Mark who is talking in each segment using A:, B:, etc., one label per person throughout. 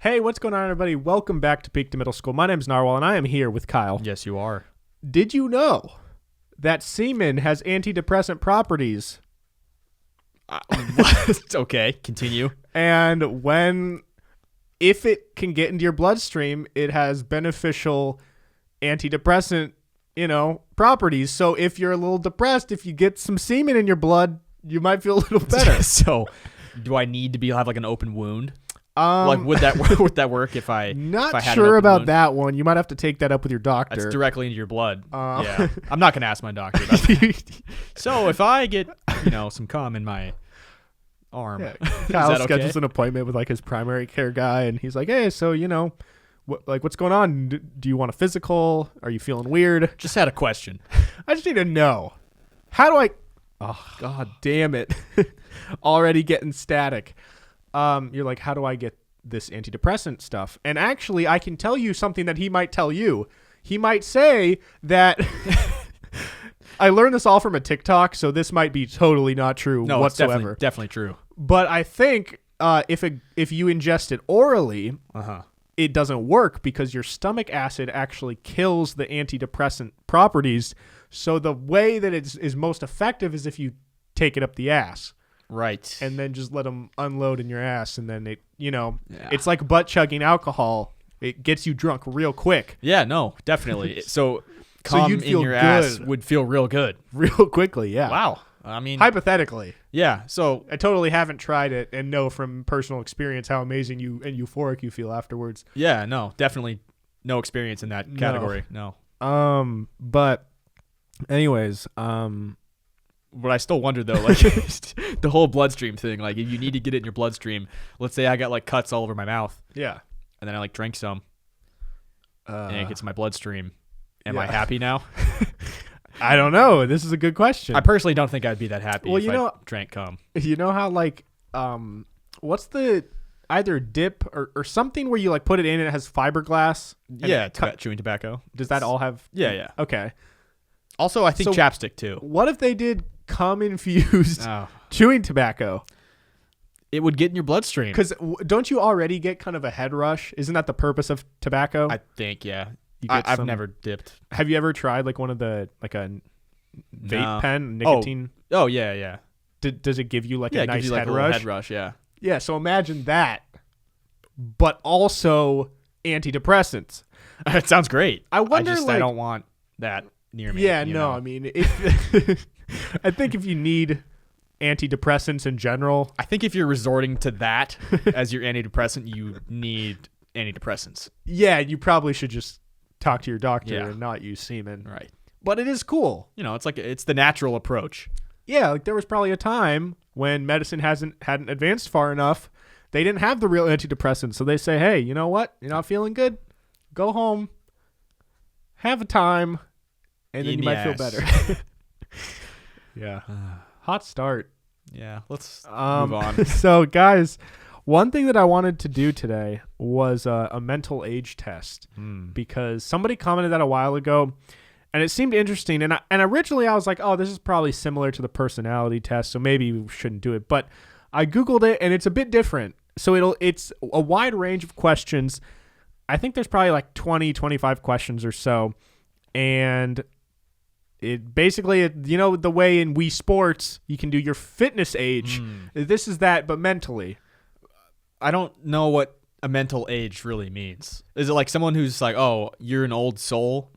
A: Hey, what's going on, everybody? Welcome back to Peak to Middle School. My name's Narwhal, and I am here with Kyle.
B: Yes, you are.
A: Did you know that semen has antidepressant properties?
B: Okay, continue.
A: And if it can get into your bloodstream, it has beneficial antidepressant, properties. So if you're a little depressed, if you get some semen in your blood, you might feel a little better.
B: So, do I need to have like an open wound? Would that work if I
A: Not
B: if I had
A: sure
B: an open
A: about
B: wound?
A: that one. You might have to take that up with your doctor.
B: That's directly into your blood. Yeah, I'm not gonna ask my doctor. So if I get some cum in my arm,
A: Yeah.
B: is
A: Kyle
B: that okay?
A: schedules an appointment with like his primary care guy, and he's like, "Hey, so what's going on? Do you want a physical? Are you feeling weird?"
B: Just had a question.
A: I just need to know. How do I? Oh, God damn it! Already getting static. You're like, how do I get this antidepressant stuff? And actually, I can tell you something that he might tell you. He might say that. I learned this all from a TikTok, so this might be totally not true whatsoever.
B: It's definitely true.
A: But I think if you ingest it orally, it doesn't work because your stomach acid actually kills the antidepressant properties. So the way that it is most effective is if you take it up the ass.
B: Right.
A: And then just let them unload in your ass. And then it's like butt chugging alcohol. It gets you drunk real quick.
B: Yeah, no, definitely. So cum
A: you'd
B: in
A: feel
B: your
A: good.
B: ass would feel real good.
A: Real quickly, yeah.
B: Wow. I mean,
A: Hypothetically.
B: yeah. So
A: I totally haven't tried it and know from personal experience how amazing and euphoric you feel afterwards.
B: yeah, no, definitely no experience in that category. No.
A: But anyways,
B: But I still wonder though, like the whole bloodstream thing. Like, if you need to get it in your bloodstream, let's say I got like cuts all over my mouth,
A: yeah.
B: and then I like drink some, and it gets in my bloodstream. Am I
A: yeah.
B: happy now?
A: I don't know. This is a good question.
B: I personally don't think I'd be that happy
A: Well,
B: if I drank cum.
A: You know how what's the either dip or something where you like put it in and it has fiberglass? And
B: Yeah, chewing tobacco.
A: Does that all have?
B: Yeah.
A: Okay.
B: Also, I think
A: So-
B: chapstick too.
A: What if they did cum infused
B: Oh,
A: chewing tobacco?
B: it would get in your bloodstream.
A: Because don't you already get kind of a head rush? Isn't that the purpose of tobacco?
B: I think, yeah.
A: You get
B: I've
A: some-
B: never dipped.
A: Have you ever tried like one of the like a vape
B: No.
A: pen nicotine?
B: Oh yeah.
A: Does it give you like
B: Yeah,
A: a
B: it
A: nice
B: gives you like
A: head
B: a little
A: rush?
B: head rush. Yeah.
A: Yeah, so imagine that, but also antidepressants.
B: It sounds great.
A: I wonder,
B: I don't want that near me.
A: Yeah,
B: you
A: no,
B: know?
A: I mean, if I think if you need antidepressants in general,
B: I think if you're resorting to that as your antidepressant, you need antidepressants.
A: yeah, you probably should just talk to your doctor
B: Yeah.
A: and not use semen.
B: Right.
A: But it is cool.
B: It's the natural approach.
A: Yeah, like there was probably a time when medicine hadn't advanced far enough. They didn't have the real antidepressants, so they say, "Hey, you know what? You're not feeling good? Go home, have a time, and then
B: In
A: you
B: the
A: might feel
B: ass.
A: better." Yeah, hot start.
B: Yeah. Let's move
A: Um,
B: on.
A: So, guys, one thing that I wanted to do today was a mental age test because somebody commented that a while ago, and it seemed interesting. And originally I was like, oh, this is probably similar to the personality test, so maybe we shouldn't do it. But I Googled it, and it's a bit different. So it's a wide range of questions. I think there's probably like 20, 25 questions or so. And it basically, the way in Wii Sports, you can do your fitness age. This is that, but mentally.
B: I don't know what a mental age really means. Is it like someone who's like, oh, you're an old soul?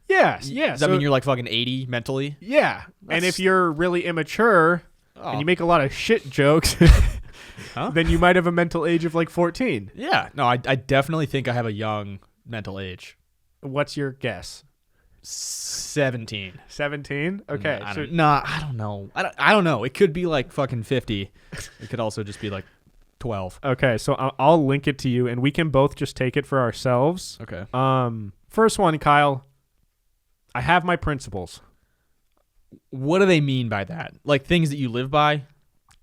A: Yeah.
B: Does that mean you're like fucking 80 mentally?
A: Yeah. And if you're really immature and you make a lot of shit jokes,
B: Huh?
A: then you might have a mental age of like 14.
B: Yeah. No, I definitely think I have a young mental age.
A: What's your guess?
B: 17.
A: 17? Okay.
B: I don't know. I don't know. It could be like fucking 50. It could also just be like 12.
A: Okay, so I'll link it to you, and we can both just take it for ourselves.
B: Okay.
A: First one, Kyle. I have my principles.
B: What do they mean by that? Like things that you live by?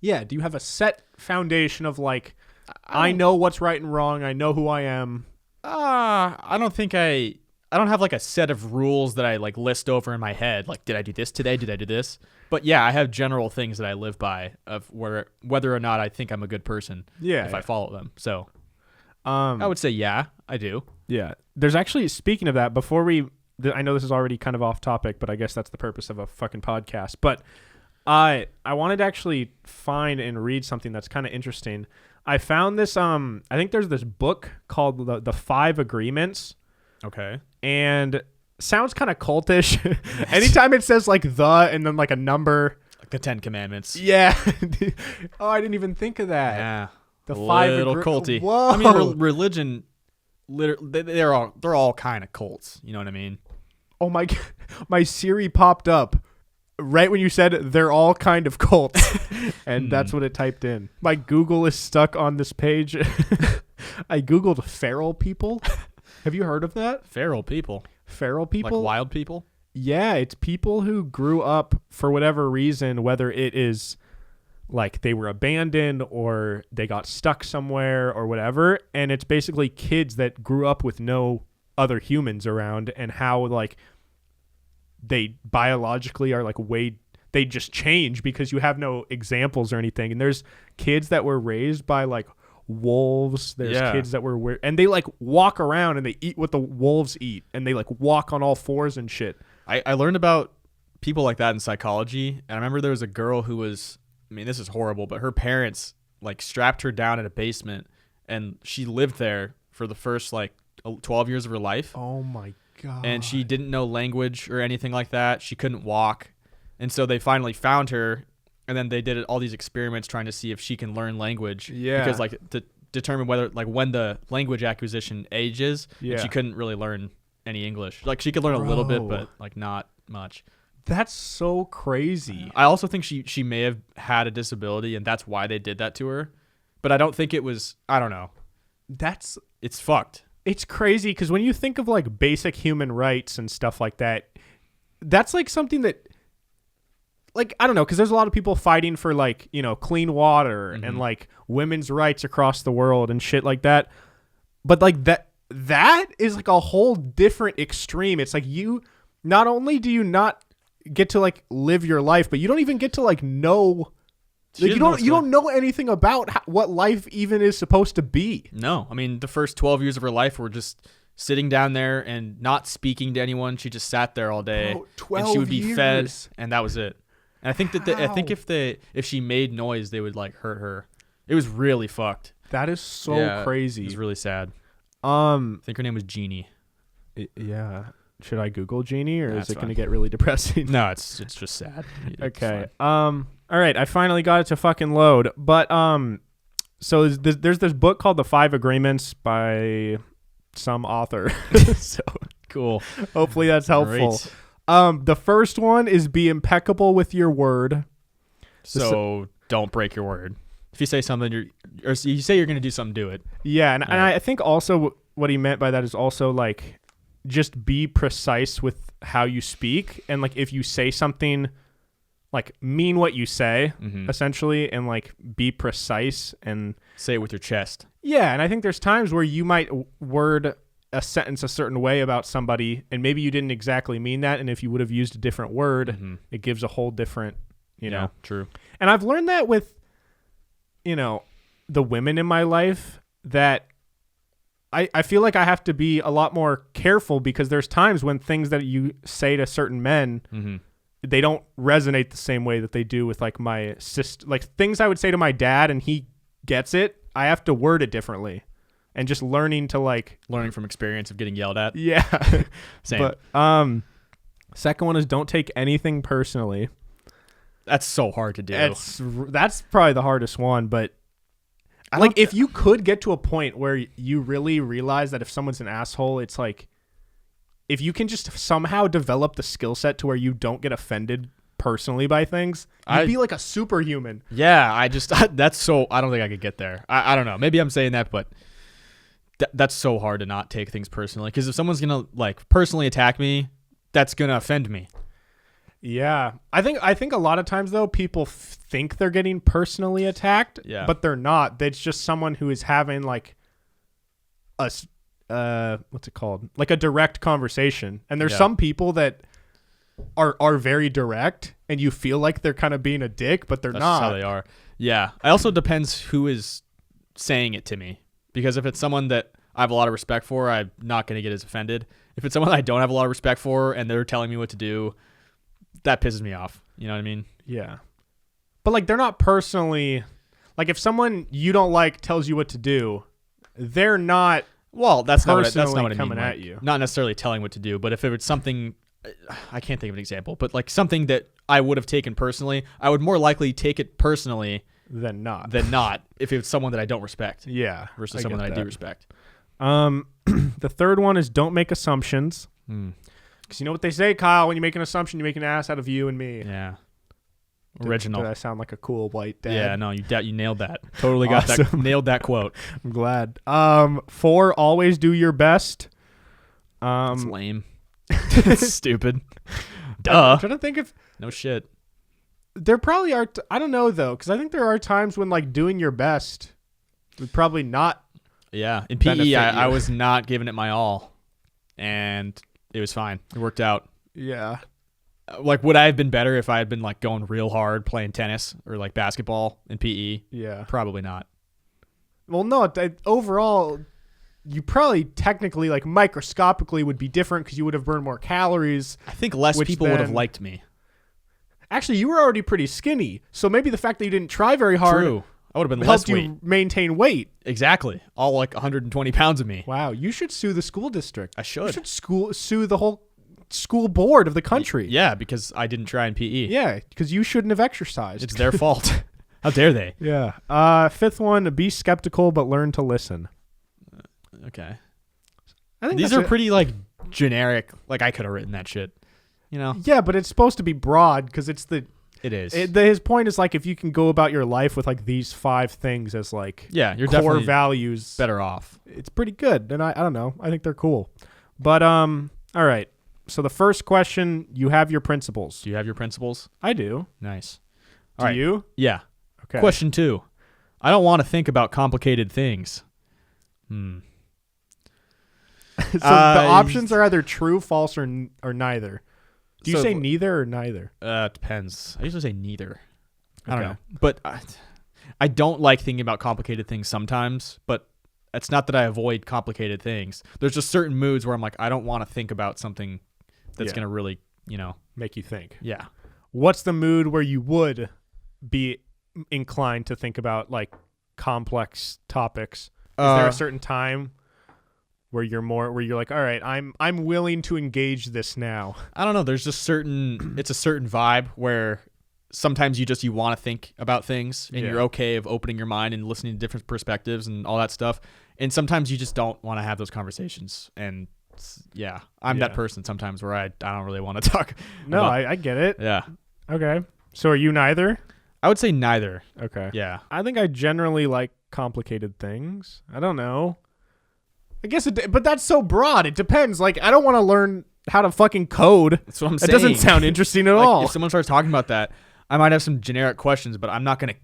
A: Yeah. Do you have a set foundation of like, I know what's right and wrong. I know who I am.
B: I don't think I don't have like a set of rules that I like list over in my head. Like, did I do this today? Did I do this? But yeah, I have general things that I live by of whether or not I think I'm a good person.
A: Yeah.
B: If I follow them. So I would say yeah, I do.
A: Yeah. There's actually, speaking of that, I know this is already kind of off topic, but I guess that's the purpose of a fucking podcast. But I wanted to actually find and read something that's kind of interesting. I found this, I think there's this book called The Five Agreements.
B: Okay.
A: And sounds kind of cultish. Anytime it says like the and then like a number.
B: Like the 10 Commandments.
A: Yeah. Oh, I didn't even think of that.
B: Yeah.
A: The
B: little culty.
A: Whoa.
B: I mean, religion, they're all kind of cults. You know what I mean?
A: Oh my God. My Siri popped up right when you said they're all kind of cults. And that's what it typed in. My Google is stuck on this page. I Googled feral people. Have you heard of that?
B: Feral people.
A: Feral people?
B: Like wild people?
A: Yeah, it's people who grew up for whatever reason, whether it is like they were abandoned or they got stuck somewhere or whatever. And it's basically kids that grew up with no other humans around, and how like they biologically are like they just change because you have no examples or anything. And there's kids that were raised by like wolves. There's kids that were and they like walk around and they eat what the wolves eat, and they like walk on all fours and shit.
B: I learned about people like that in psychology, and I remember there was a girl who was, I mean, this is horrible, but her parents like strapped her down in a basement, and she lived there for the first like 12 years of her life.
A: Oh my God.
B: And she didn't know language or anything like that. She couldn't walk. And so they finally found her, and then they did all these experiments trying to see if she can learn language.
A: Yeah.
B: Because like to determine whether like when the language acquisition ages,
A: yeah.
B: and she couldn't really learn any English. Like she could learn a little bit, but like not much.
A: That's so crazy.
B: I also think she may have had a disability, and that's why they did that to her. But I don't think it was, I don't know. It's fucked.
A: It's crazy because when you think of like basic human rights and stuff like that, that's like something that, like, I don't know, because there's a lot of people fighting for like, you know, clean water and like women's rights across the world and shit like that. But like that is like a whole different extreme. It's like not only do you not get to like live your life, but you don't even get to like know. Like, you don't know anything about what life even is supposed to be.
B: No, I mean the first 12 years of her life were just sitting down there and not speaking to anyone. She just sat there all day.
A: Bro, 12
B: and she would be
A: years.
B: fed, and that was it. And I think that if she made noise, they would like hurt her. It was really fucked.
A: That is so crazy.
B: It was really sad. I think her name was Jeannie.
A: Yeah. Should I Google Jeannie, or is it going to get really depressing?
B: No, it's just sad.
A: Okay. All right. I finally got it to fucking load. But so there's this book called The Five Agreements by some author. So
B: cool.
A: Hopefully that's helpful. Great. The first one is be impeccable with your word.
B: So don't break your word. If you say something, you say you're going to do something, do it.
A: Yeah, and I think also what he meant by that is also like just be precise with how you speak, and like if you say something, like mean what you say, essentially, and like be precise and
B: say it with your chest.
A: Yeah, and I think there's times where you might word a sentence a certain way about somebody, and maybe you didn't exactly mean that, and if you would have used a different word, it gives a whole different, you know.
B: True.
A: And I've learned that with, you know, the women in my life, that I feel like I have to be a lot more careful, because there's times when things that you say to certain men, they don't resonate the same way that they do with like my sister. Like things I would say to my dad and he gets it, I have to word it differently. And just learning
B: from experience of getting yelled at.
A: Yeah.
B: Same.
A: But second one is don't take anything personally.
B: That's so hard to do.
A: That's probably the hardest one, but like if you could get to a point where you really realize that if someone's an asshole, it's like if you can just somehow develop the skill set to where you don't get offended personally by things, you'd be like a superhuman.
B: Yeah, I don't think I could get there. I don't know. Maybe I'm saying that, but that's so hard to not take things personally, because if someone's going to like personally attack me, that's going to offend me.
A: Yeah. I think a lot of times though, people think they're getting personally attacked, but they're not. It's just someone who is having like what's it called? Like a direct conversation. And there's some people that are very direct and you feel like they're kind of being a dick, but they're not.
B: That's how they are. Yeah. It also depends who is saying it to me, because if it's someone that I have a lot of respect for, I'm not going to get as offended. If it's someone I don't have a lot of respect for and they're telling me what to do, that pisses me off. You know what I mean?
A: Yeah. But like they're not personally like if someone you don't like tells you what to do, they're not
B: that's not what I mean.
A: coming
B: Like,
A: at you.
B: not necessarily telling what to do, but if it was something, I can't think of an example, but like something that I would have taken personally, I would more likely take it personally
A: than not.
B: If it's someone that I don't respect.
A: Yeah.
B: Versus someone that I do respect.
A: The third one is don't make assumptions. Because you know what they say, Kyle, when you make an assumption, you make an ass out of you and me.
B: Yeah. Original.
A: Did I sound like a cool white dad?
B: Yeah, no, you nailed that. Totally
A: Awesome.
B: got that. Nailed that quote.
A: I'm glad. 4, always do your best.
B: That's lame. That's stupid. Duh.
A: I'm trying to think if
B: no shit.
A: there probably are. I don't know though, because I think there are times when like doing your best would probably not.
B: Yeah, in PE, I was not giving it my all, and it was fine. It worked out.
A: Yeah.
B: Like, would I have been better if I had been like going real hard playing tennis or like basketball in PE?
A: Yeah.
B: Probably not.
A: Well, no. Overall, you probably technically, like microscopically, would be different because you would have burned more calories.
B: I think less people would have liked me.
A: Actually, you were already pretty skinny, so maybe the fact that you didn't try very hard.
B: True. I would have been
A: helped
B: less weight.
A: you maintain weight.
B: Exactly. All like 120 pounds of me.
A: Wow, you should sue the school district.
B: I should.
A: You should sue the whole school board of the country.
B: Yeah, because I didn't try in PE.
A: Yeah, because you shouldn't have exercised.
B: It's their fault. How dare they?
A: Yeah. Fifth one, be skeptical but learn to listen.
B: Okay.
A: I think
B: these are pretty like generic. Like I could have written that shit. You know?
A: Yeah, but it's supposed to be broad because it's the.
B: It is.
A: His point is like if you can go about your life with like these 5 things as like
B: you're
A: core
B: definitely
A: values,
B: better off.
A: It's pretty good, and I don't know. I think they're cool. But all right. So the first question, you have your principles.
B: Do you have your principles?
A: I do.
B: Nice.
A: Do you?
B: Yeah.
A: Okay.
B: Question 2. I don't want to think about complicated things.
A: So the options are either true, false, or neither. Do you say neither or neither?
B: It depends. I usually say neither. I don't know. But I don't like thinking about complicated things sometimes, but it's not that I avoid complicated things. There's just certain moods where I'm like, I don't want to think about something that's going to really,
A: make you think.
B: Yeah.
A: What's the mood where you would be inclined to think about like complex topics? Is there a certain time where you're like, all right, I'm willing to engage this now?
B: I don't know. There's just it's a certain vibe where sometimes you want to think about things and you're okay of opening your mind and listening to different perspectives and all that stuff. And sometimes you just don't want to have those conversations. And I'm that person sometimes where I don't really want to talk.
A: No, I get it.
B: Yeah.
A: Okay. So are you neither?
B: I would say neither.
A: Okay.
B: Yeah.
A: I think I generally like complicated things. I don't know. I guess but that's so broad. It depends. Like, I don't want to learn how to fucking code.
B: That's what I'm saying.
A: It doesn't sound interesting at all.
B: If someone starts talking about that, I might have some generic questions, but I'm not going to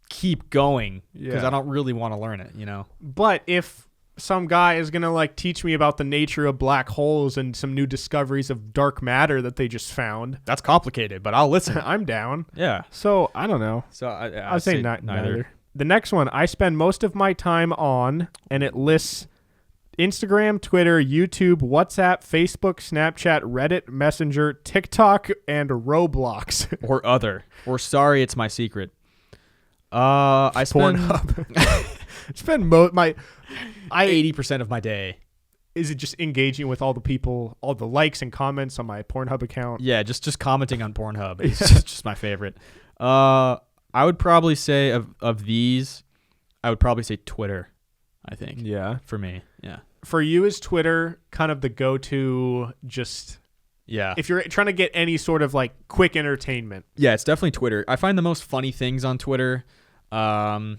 B: keep going because I don't really want to learn it,
A: But if some guy is going to like teach me about the nature of black holes and some new discoveries of dark matter that they just found.
B: That's complicated, but I'll listen.
A: I'm down.
B: Yeah.
A: So, I don't know.
B: So
A: I'll say neither. The next one, I spend most of my time on, and it lists Instagram, Twitter, YouTube, WhatsApp, Facebook, Snapchat, Reddit, Messenger, TikTok, and Roblox.
B: Or sorry, it's my secret. I spend
A: Pornhub. Spend
B: 80% of my day.
A: Is it just engaging with all the people, all the likes and comments on my Pornhub account?
B: Yeah, just commenting on Pornhub. It's just my favorite. I would probably say of these, I would probably say Twitter. I think.
A: Yeah.
B: For me. Yeah.
A: For you, is Twitter kind of the go-to just...
B: Yeah.
A: If you're trying to get any sort of like quick entertainment.
B: Yeah, it's definitely Twitter. I find the most funny things on Twitter. I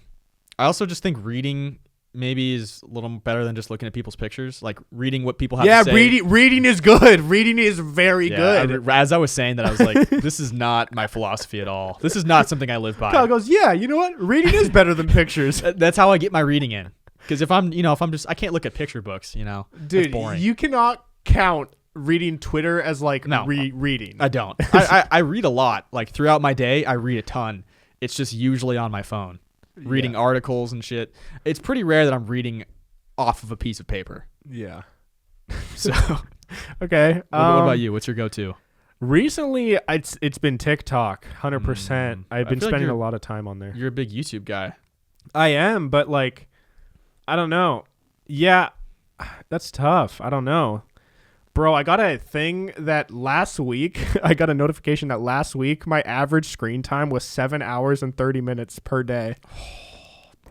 B: also just think reading maybe is a little better than just looking at people's pictures. Like reading what people have to say.
A: Yeah, reading is good. Reading is very good.
B: As I was saying that, I was like, this is not my philosophy at all. This is not something I live by.
A: Kyle goes, yeah, you know what? Reading is better than pictures.
B: That's how I get my reading in. Because if I'm just, I can't look at picture books,
A: Dude,
B: that's boring.
A: You cannot count reading Twitter as like reading.
B: I don't. I read a lot. Like throughout my day, I read a ton. It's just usually on my phone, reading articles and shit. It's pretty rare that I'm reading off of a piece of paper.
A: Yeah.
B: So,
A: okay.
B: what about you? What's your go-to?
A: Recently, it's been TikTok, 100%. I've been spending a lot of time on there.
B: You're a big YouTube guy.
A: I am, but like, I don't know. Yeah, that's tough. I don't know. Bro, I got a thing that last week, I got a notification that last week, my average screen time was 7 hours and 30 minutes per day.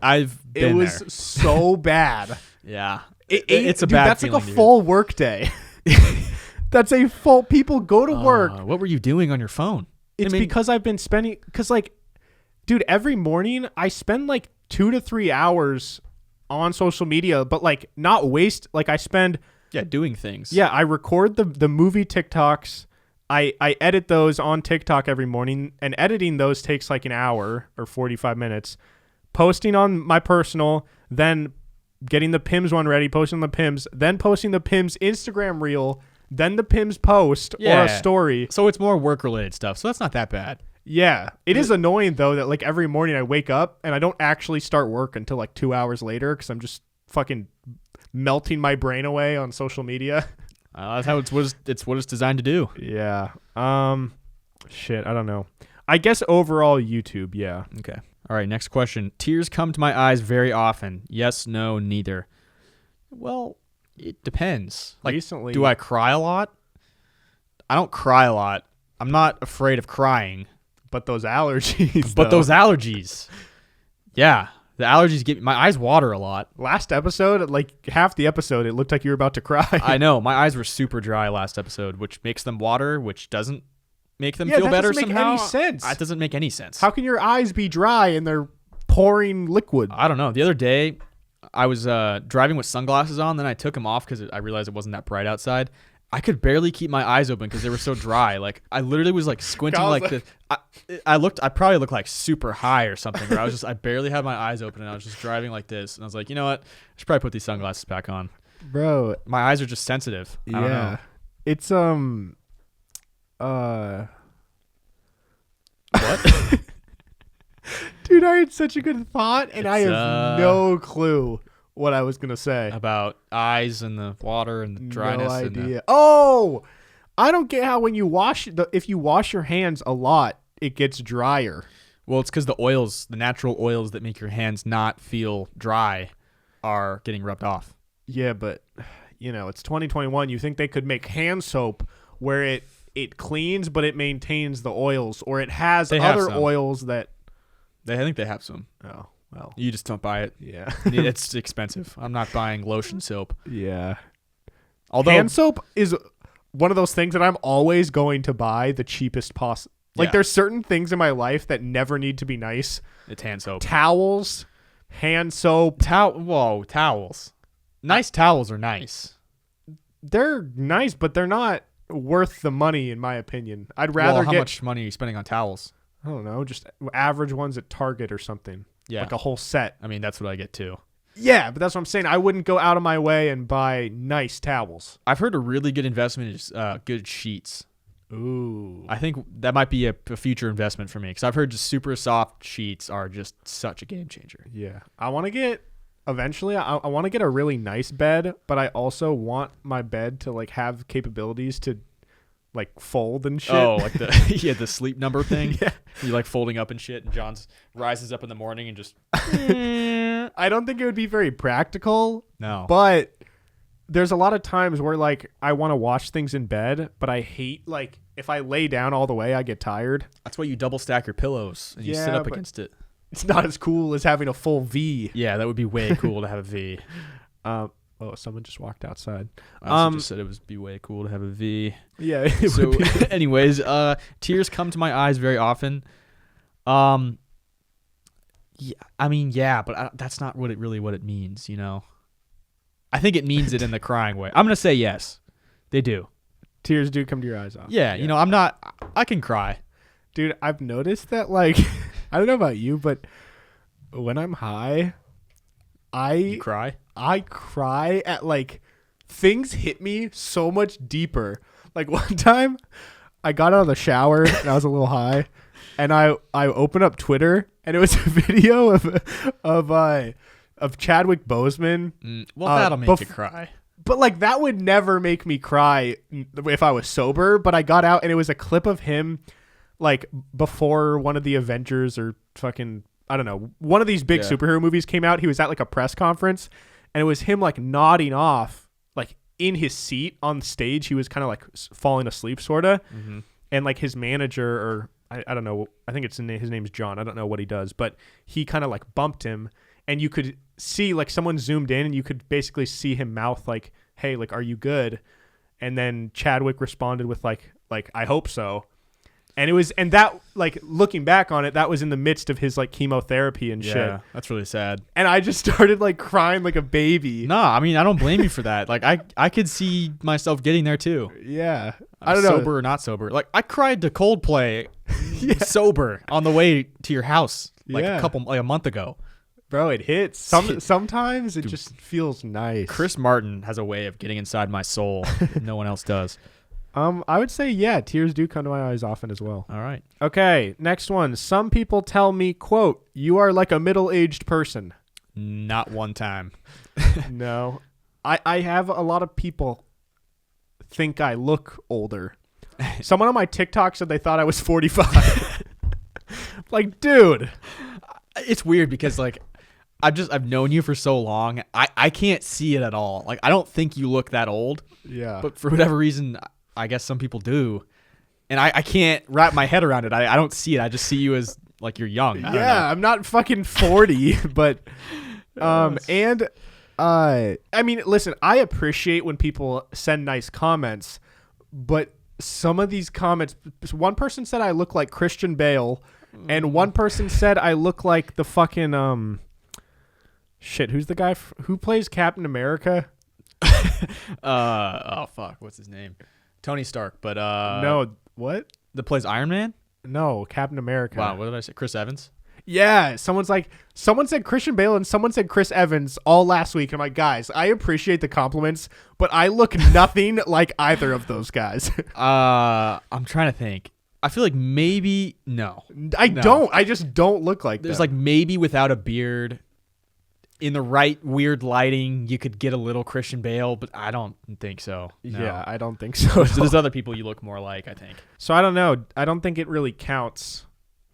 B: I've been
A: It was
B: there.
A: So bad.
B: Yeah.
A: It's
B: a
A: dude,
B: bad
A: that's like
B: feeling,
A: a
B: dude.
A: full work day. That's a full, people go to work.
B: What were you doing on your phone?
A: It's because I've been spending, because like, dude, every morning I spend like 2 to 3 hours on social media, but like not waste, like I spend.
B: Yeah, doing things.
A: Yeah, I record the movie TikToks. I edit those on TikTok every morning, and editing those takes like an hour or 45 minutes. Posting on my personal, then getting the PIMS one ready, posting the PIMS, then posting the PIMS Instagram reel, then the PIMS post or a story.
B: So it's more work-related stuff, so that's not that bad.
A: Yeah. It is annoying, though, that like every morning I wake up and I don't actually start work until like 2 hours later because I'm just fucking melting my brain away on social media.
B: That's how it's what it's designed to do.
A: Yeah. Shit, I don't know. I guess overall YouTube, yeah.
B: Okay. All right, next question. Tears come to my eyes very often. Yes, no, neither. Well, it depends. Like,
A: Recently,
B: do I cry a lot? I don't cry a lot. I'm not afraid of crying.
A: but those allergies.
B: But
A: though.
B: those allergies. Yeah. The allergies get my eyes water a lot.
A: Last episode, like half the episode, it looked like you were about to cry.
B: I know. My eyes were super dry last episode, which makes them water, which doesn't make them feel better
A: doesn't make
B: somehow.
A: any sense.
B: That doesn't make any sense.
A: How can your eyes be dry and they're pouring liquid?
B: I don't know. The other day, I was driving with sunglasses on, then I took them off because I realized it wasn't that bright outside. I could barely keep my eyes open because they were so dry. Like I literally was like squinting like this. I probably looked like super high or something. Where I barely had my eyes open and I was just driving like this. And I was like, you know what? I should probably put these sunglasses back on.
A: Bro,
B: My eyes are just sensitive. I don't know.
A: It's
B: What?
A: Dude, I had such a good thought and I
B: It's,
A: have no clue what I was gonna say.
B: About eyes and the water and the dryness.
A: No
B: and
A: idea. Oh, I don't get how when you if you wash your hands a lot, it gets drier.
B: Well, it's because the natural oils that make your hands not feel dry are getting rubbed off.
A: Yeah, but it's 2021. You think they could make hand soap where it cleans but it maintains the oils, or it has other oils that.
B: I think they have some.
A: Oh well,
B: You just don't buy it.
A: yeah,
B: It's expensive. I'm not buying lotion soap.
A: yeah.
B: Although
A: Hand soap is one of those things that I'm always going to buy the cheapest possible. Like
B: Yeah.
A: there's certain things in my life that never need to be nice.
B: it's hand soap.
A: Towels, hand soap.
B: Towels. Nice towels are nice.
A: They're nice, but they're not worth the money in my opinion. I'd rather
B: How
A: get
B: much money are you spending on towels?
A: I don't know, just average ones at Target or something.
B: Yeah.
A: Like a whole set.
B: I mean, that's what I get too.
A: Yeah, but that's what I'm saying. I wouldn't go out of my way and buy nice towels.
B: I've heard a really good investment is good sheets.
A: Ooh.
B: I think that might be a future investment for me because I've heard just super soft sheets are just such a game changer.
A: Yeah. I want to get eventually I want to get a really nice bed, but I also want my bed to like have capabilities to like fold and shit.
B: Oh, like the sleep number thing.
A: Yeah.
B: You like folding up and shit, and John's rises up in the morning and just
A: I don't think it would be very practical,
B: no.
A: but there's a lot of times where like I want to watch things in bed, but I hate like if I lay down all the way, I get tired.
B: That's why you double stack your pillows and you sit
A: Yeah,
B: up
A: but-
B: against it.
A: It's not as cool as having a full V.
B: Yeah, that would be way cool to have a V.
A: Oh, someone just walked outside.
B: I also just said it would be way cool to have a V.
A: Yeah. It
B: So,
A: would be.
B: anyways, tears come to my eyes very often. Yeah, I mean, yeah, but that's not what it means, you know. I think it means it in the crying way. I'm gonna say yes, they do.
A: Tears do come to your eyes off.
B: Yeah, you know, I can cry.
A: Dude, I've noticed that, like, I don't know about you, but when I'm high,
B: You cry?
A: I cry at, like, things hit me so much deeper. Like, one time, I got out of the shower, and I was a little high, and I opened up Twitter, and it was a video of of Chadwick Boseman.
B: Well, that'll make you cry.
A: But like that would never make me cry if I was sober. But I got out and it was a clip of him like before one of the Avengers or fucking, I don't know, one of these big superhero movies came out. He was at like a press conference and it was him like nodding off like in his seat on stage. He was kind of like falling asleep sort of. Mm-hmm. And like his manager, or I don't know, I think his name's John. I don't know what he does, but he kind of like bumped him and you could see like someone zoomed in and you could basically see him mouth like, hey, like, are you good? And then Chadwick responded with like, I hope so. And that like looking back on it, that was in the midst of his like chemotherapy and shit. Yeah,
B: that's really sad.
A: And I just started like crying like a baby.
B: No, I mean, I don't blame you for that. Like I could see myself getting there too.
A: Yeah. I don't know.
B: Sober or not sober. Like I cried to Coldplay sober on the way to your house like a month ago.
A: Bro, it hits. Sometimes it just feels nice.
B: Chris Martin has a way of getting inside my soul that no one else does.
A: I would say, yeah, tears do come to my eyes often as well.
B: All right.
A: Okay, next one. Some people tell me, quote, you are like a middle-aged person.
B: Not one time.
A: No. I have a lot of people think I look older. Someone on my TikTok said they thought I was 45. Like, dude.
B: It's weird because, like, I've known you for so long. I can't see it at all. Like, I don't think you look that old.
A: Yeah.
B: But for whatever reason, I guess some people do. And I can't wrap my head around it. I don't see it. I just see you as like you're young.
A: Yeah, I'm not fucking 40, but I mean, listen, I appreciate when people send nice comments, but some of these comments, one person said I look like Christian Bale, and one person said I look like the fucking shit, who's the guy who plays Captain America?
B: Oh fuck, what's his name? Tony Stark, but
A: no, what?
B: That plays Iron Man?
A: No, Captain America.
B: Wow, what did I say? Chris Evans?
A: Yeah, someone said Christian Bale and someone said Chris Evans all last week. I'm like, guys, I appreciate the compliments, but I look nothing like either of those guys.
B: I'm trying to think. I feel like maybe no.
A: I just don't look like
B: There's
A: them.
B: like maybe without a beard. In the right weird lighting, you could get a little Christian Bale, but I don't think so. No.
A: Yeah, I don't think so.
B: There's other people you look more like, I think.
A: So I don't know. I don't think it really counts.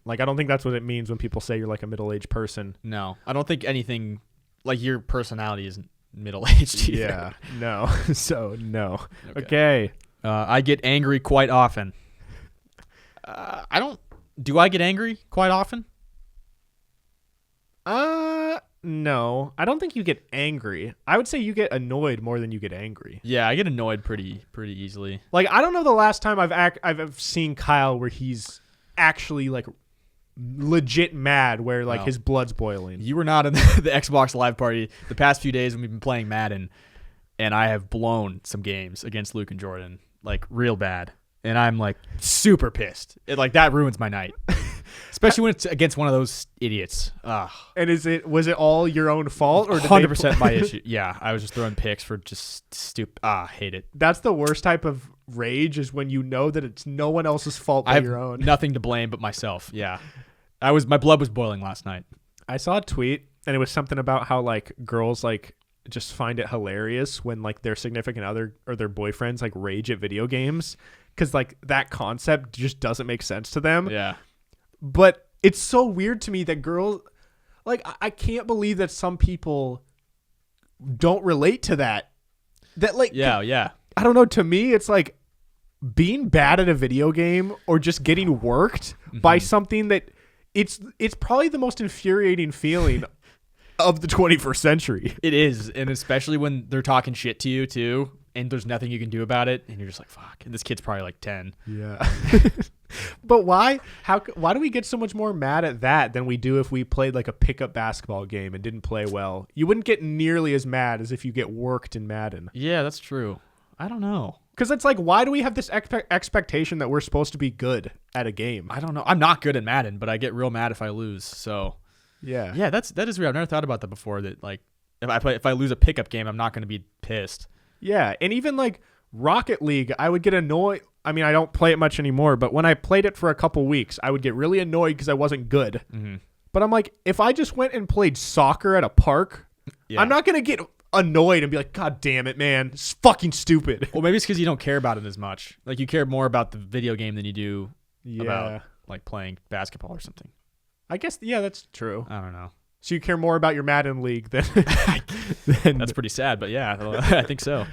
A: Like, I don't think that's what it means when people say you're like a middle-aged person.
B: No, I don't think anything like your personality is middle-aged either.
A: Yeah, no. So, no. Okay.
B: I get angry quite often. Do I get angry quite often?
A: No, I don't think you get angry. I would say you get annoyed more than you get angry.
B: Yeah, I get annoyed pretty easily.
A: Like, I don't know the last time I've seen Kyle where he's actually like legit mad, where like his blood's boiling.
B: You were not in the Xbox Live Party the past few days when we've been playing Madden, and I have blown some games against Luke and Jordan, like real bad, and I'm like super pissed. Like that ruins my night. Especially when it's against one of those idiots. Ugh.
A: And was it all your own fault, or
B: 100% my issue? Yeah, I was just throwing picks for just stupid. Hate it.
A: That's the worst type of rage, is when you know that it's no one else's fault but your own.
B: Nothing to blame but myself. Yeah, my blood was boiling last night.
A: I saw a tweet and it was something about how like girls like just find it hilarious when like their significant other or their boyfriends like rage at video games, because like that concept just doesn't make sense to them.
B: Yeah.
A: But it's so weird to me that girls, like, I can't believe that some people don't relate to that. That, like,
B: yeah.
A: I don't know. To me, it's like being bad at a video game or just getting worked by something that it's probably the most infuriating feeling of the 21st century.
B: It is. And especially when they're talking shit to you, too, and there's nothing you can do about it. And you're just like, fuck. And this kid's probably like 10.
A: Yeah. But why do we get so much more mad at that than we do if we played like a pickup basketball game and didn't play well? You wouldn't get nearly as mad as if you get worked in Madden.
B: Yeah, that's true. I don't know.
A: Because it's like, why do we have this expectation that we're supposed to be good at a game?
B: I don't know. I'm not good at Madden, but I get real mad if I lose. So yeah, that is weird. I've never thought about that before. That like if I lose a pickup game, I'm not going to be pissed.
A: Yeah, and even like Rocket League, I would get annoyed. I mean, I don't play it much anymore, but when I played it for a couple weeks, I would get really annoyed because I wasn't good. Mm-hmm. But I'm like, if I just went and played soccer at a park I'm not going to get annoyed and be like, God damn it, man. It's fucking stupid.
B: Well, maybe it's because you don't care about it as much. Like, you care more about the video game than you do about, like, playing basketball or something.
A: I guess, that's true.
B: I don't know.
A: So you care more about your Madden League than...
B: That's pretty sad, but yeah, I think so.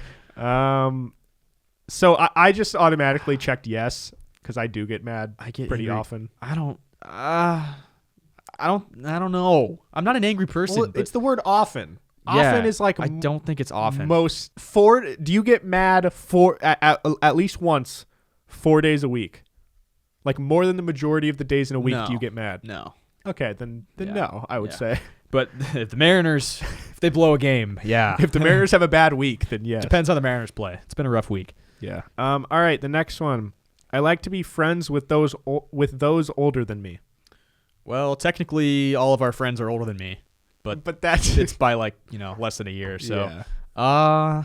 A: So I just automatically checked yes because I do get mad pretty often.
B: I don't know. I'm not an angry person.
A: Well, it's the word often.
B: Yeah,
A: often is like
B: I don't think it's often.
A: Do you get mad at least once 4 days a week? Like more than the majority of the days in a week do you get mad?
B: No.
A: Okay, then no, I would say.
B: But if the Mariners, if they blow a game, yeah.
A: If the Mariners have a bad week, then yes.
B: Depends how the Mariners play. It's been a rough week.
A: Yeah. All right, the next one. I like to be friends with those older than me.
B: Well, technically, all of our friends are older than me, but it's by less than a year. So,
A: yeah.
B: I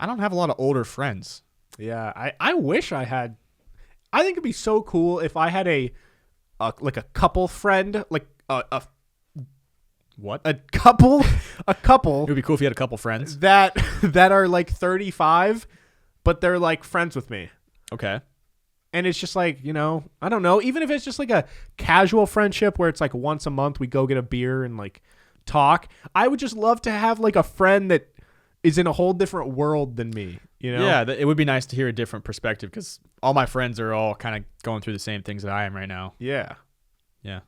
B: don't have a lot of older friends.
A: Yeah, I wish I had. I think it'd be so cool if I had a couple friend, like a couple.
B: It would be cool if you had a couple friends
A: that are like 35, but they're like friends with me.
B: Okay.
A: And it's just like, I don't know, even if it's just like a casual friendship where it's like once a month we go get a beer and like talk. I would just love to have like a friend that is in a whole different world than me,
B: Yeah, it would be nice to hear a different perspective because all my friends are all kind of going through the same things that I am right now.
A: Yeah.
B: Yeah.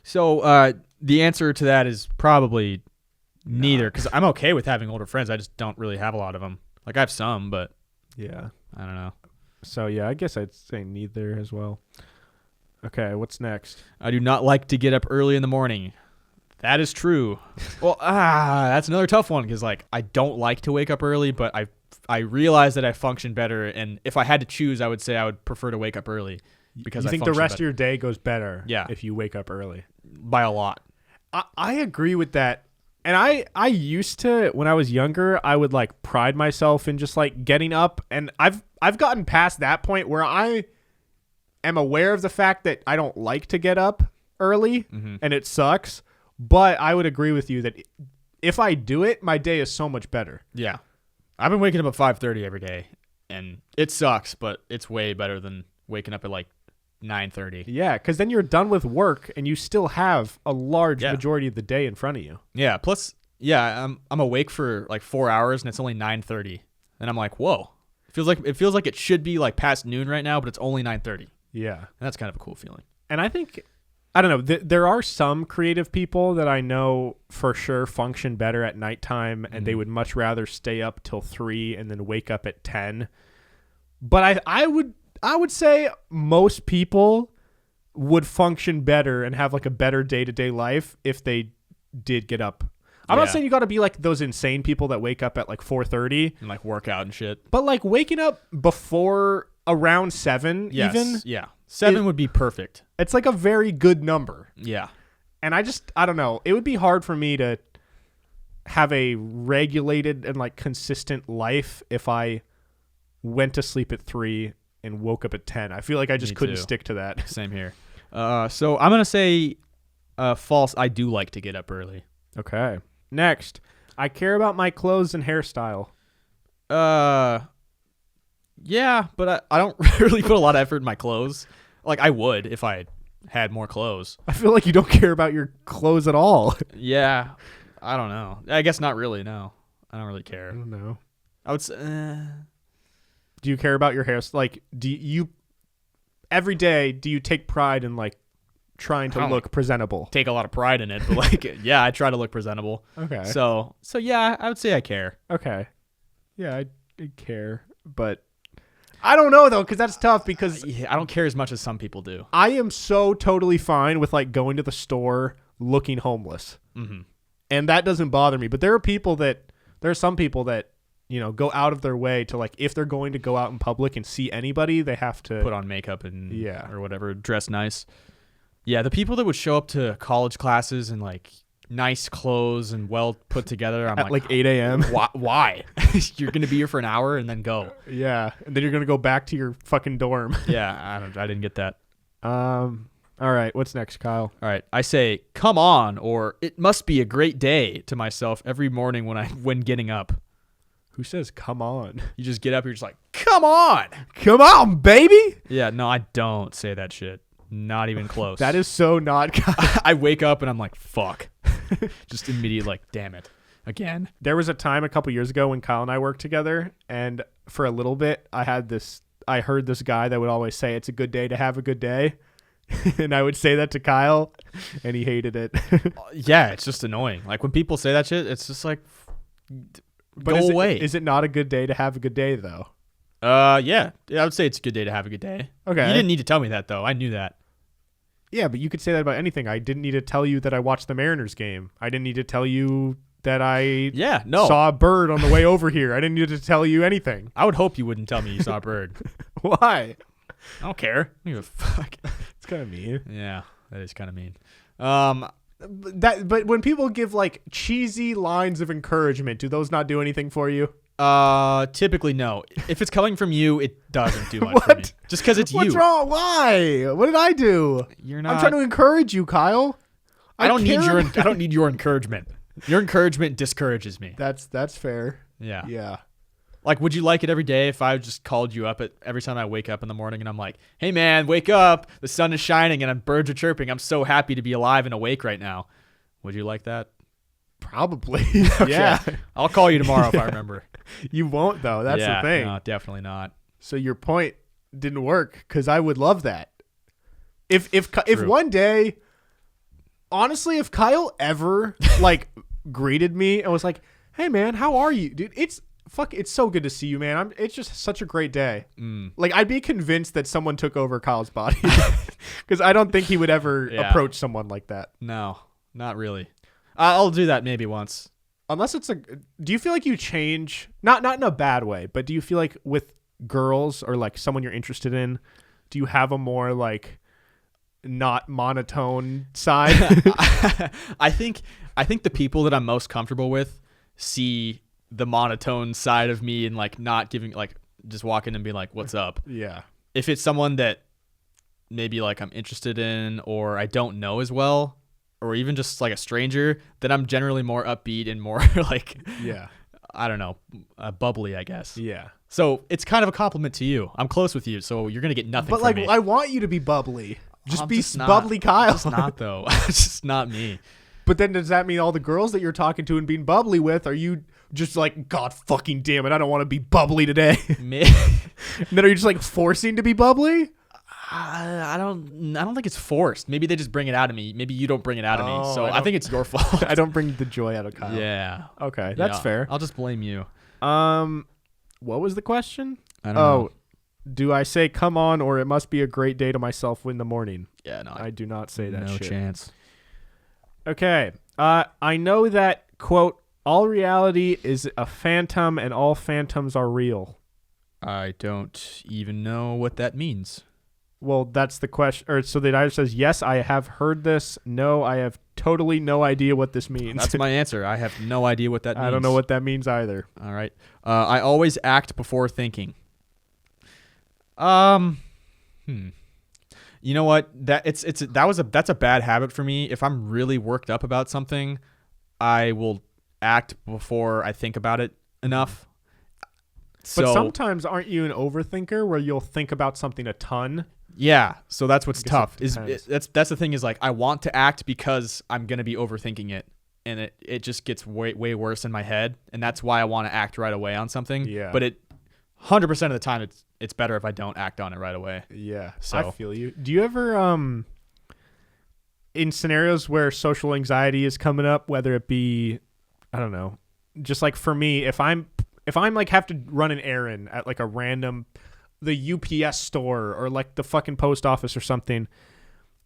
B: So the answer to that is probably neither because I'm okay with having older friends. I just don't really have a lot of them. Like I have some, but
A: yeah,
B: I don't know.
A: So yeah, I guess I'd say neither as well. Okay, what's next?
B: I do not like to get up early in the morning. That is true. Well, that's another tough one because like I don't like to wake up early, but I realize that I function better, and if I had to choose, I would say I would prefer to wake up early because
A: you think the rest of your day goes better if you wake up early
B: by a lot.
A: I agree with that. And I used to, when I was younger, I would like pride myself in just like getting up, and I've gotten past that point where I am aware of the fact that I don't like to get up early and it sucks, but I would agree with you that if I do it, my day is so much better.
B: Yeah. I've been waking up at 5:30 every day, and it sucks, but it's way better than waking up at like 9:30.
A: Yeah, because then you're done with work and you still have a large majority of the day in front of you.
B: Yeah. Plus, I'm awake for like 4 hours and it's only 9:30, and I'm like, whoa! It feels like it should be like past noon right now, but it's only 9:30.
A: Yeah,
B: and that's kind of a cool feeling.
A: And I think, I don't know, there are some creative people that I know for sure function better at nighttime, and they would much rather stay up till 3 and then wake up at 10. But I would say most people would function better and have like a better day-to-day life if they did get up. I'm not saying you got to be like those insane people that wake up at like 4:30
B: and like work out and shit.
A: But like waking up before around 7 even.
B: Yeah. 7 would be perfect.
A: It's like a very good number.
B: Yeah.
A: And I don't know. It would be hard for me to have a regulated and like consistent life if I went to sleep at 3 and woke up at 10. I feel like I just couldn't stick to that.
B: Same here. So I'm going to say false. I do like to get up early.
A: Okay. Next, I care about my clothes and hairstyle.
B: Yeah, but I don't really put a lot of effort in my clothes. Like I would if I had more clothes.
A: I feel like you don't care about your clothes at all.
B: Yeah. I don't know. I guess not really, no. I don't really care.
A: I don't know.
B: I would say...
A: Do you care about your hair? Like, do you... Every day, do you take pride in, like, trying to look presentable?
B: Take a lot of pride in it, but, like, yeah, I try to look presentable.
A: Okay.
B: So yeah, I would say I care.
A: Okay. Yeah, I care, but... I don't know, though, because that's tough because...
B: I don't care as much as some people do.
A: I am so totally fine with, like, going to the store looking homeless.
B: Mm-hmm.
A: And that doesn't bother me. But there are some people that, go out of their way to, like, if they're going to go out in public and see anybody, they have to...
B: Put on makeup and... Or whatever, dress nice. Yeah, the people that would show up to college classes in, like... nice clothes and well put together. I'm
A: at like 8 a.m.
B: Why? You're gonna be here for an hour and then go.
A: Yeah, and then you're gonna go back to your fucking dorm.
B: Yeah, I didn't get that.
A: All right, what's next, Kyle?
B: All right, I say, come on, or it must be a great day to myself every morning when getting up.
A: Who says come on?
B: You just get up, you're just like, come on.
A: Come on, baby.
B: Yeah, no, I don't say that shit. Not even close.
A: That is so not Kyle.
B: I wake up and I'm like, fuck. Just immediately like, damn it. Again.
A: There was a time a couple years ago when Kyle and I worked together, and for a little bit, I heard this guy that would always say, it's a good day to have a good day. And I would say that to Kyle, and he hated it.
B: Yeah, it's just annoying. Like when people say that shit, it's just like,
A: But
B: go away.
A: Is it not a good day to have a good day, though?
B: Yeah, I would say it's a good day to have a good day.
A: Okay.
B: You didn't need to tell me that, though. I knew that.
A: Yeah, but you could say that about anything. I didn't need to tell you that I watched the Mariners game. I didn't need to tell you that I saw a bird on the way over here. I didn't need to tell you anything.
B: I would hope you wouldn't tell me you saw a bird.
A: Why?
B: I don't care. I don't give a fuck.
A: It's kind of mean.
B: Yeah, that is kind of mean.
A: But when people give like cheesy lines of encouragement, do those not do anything for you?
B: Typically no. If it's coming from you, it doesn't do much for me. Just because it's
A: What's
B: you.
A: wrong? Why? What did I do?
B: You're not.
A: I'm trying to encourage you, Kyle.
B: I don't need your encouragement. Your encouragement discourages me.
A: That's fair.
B: Yeah.
A: Yeah.
B: Like, would you like it every day if I just called you up every time I wake up in the morning and I'm like, hey man, wake up. The sun is shining and birds are chirping. I'm so happy to be alive and awake right now. Would you like that?
A: Probably.
B: Okay.
A: Yeah.
B: I'll call you tomorrow if I remember.
A: You won't though. That's the thing.
B: No, definitely not.
A: So your point didn't work because I would love that. If
B: True.
A: one day, honestly, if Kyle ever like greeted me and was like, "Hey man, how are you, dude? It's so good to see you, man. It's just such a great day." Like I'd be convinced that someone took over Kyle's body because I don't think he would ever approach someone like that.
B: No, not really. I'll do that maybe once.
A: Unless it's do you feel like you change, not in a bad way, but do you feel like with girls or like someone you're interested in, do you have a more like not monotone side?
B: I think the people that I'm most comfortable with see the monotone side of me and like not giving, like just walking and being like, what's up?
A: Yeah.
B: If it's someone that maybe like I'm interested in or I don't know as well, or even just like a stranger, then I'm generally more upbeat and more like, I don't know, bubbly, I guess.
A: Yeah.
B: So it's kind of a compliment to you. I'm close with you, so you're going to get nothing
A: but
B: from
A: like,
B: me.
A: I want you to be bubbly.
B: I'm
A: Be
B: just not-
A: bubbly Kyle.
B: I'm just not though. It's just not me.
A: But then does that mean all the girls that you're talking to and being bubbly with, are you just like, God fucking damn it, I don't want to be bubbly today?
B: Me-
A: And then are you just like forcing to be bubbly?
B: I don't think it's forced. Maybe they just bring it out of me. Maybe you don't bring it out of me. So I think it's your fault.
A: I don't bring the joy out of Kyle.
B: Yeah.
A: Okay, that's fair.
B: I'll just blame you.
A: What was the question?
B: I don't know.
A: Do I say come on or it must be a great day to myself in the morning?
B: Yeah, no.
A: I do not say that
B: no
A: shit.
B: chance.
A: Okay. I know that, quote, all reality is a phantom and all phantoms are real.
B: I don't even know what that means.
A: Well, that's the question. Or so that either says, yes, I have heard this. No, I have totally no idea what this means.
B: That's my answer. I have no idea what that means.
A: I don't know what that means either.
B: All right. I always act before thinking. You know what? That's a bad habit for me. If I'm really worked up about something, I will act before I think about it enough.
A: But sometimes aren't you an overthinker where you'll think about something a ton?
B: Yeah, so that's what's tough. That's the thing is like I want to act because I'm gonna be overthinking it, and it just gets way worse in my head, and that's why I want to act right away on something.
A: Yeah.
B: But 100% of the time it's better if I don't act on it right away.
A: Yeah.
B: So
A: I feel you. Do you ever in scenarios where social anxiety is coming up, whether it be, I don't know, just like for me, if I'm like have to run an errand at like a random the UPS store or like the fucking post office or something,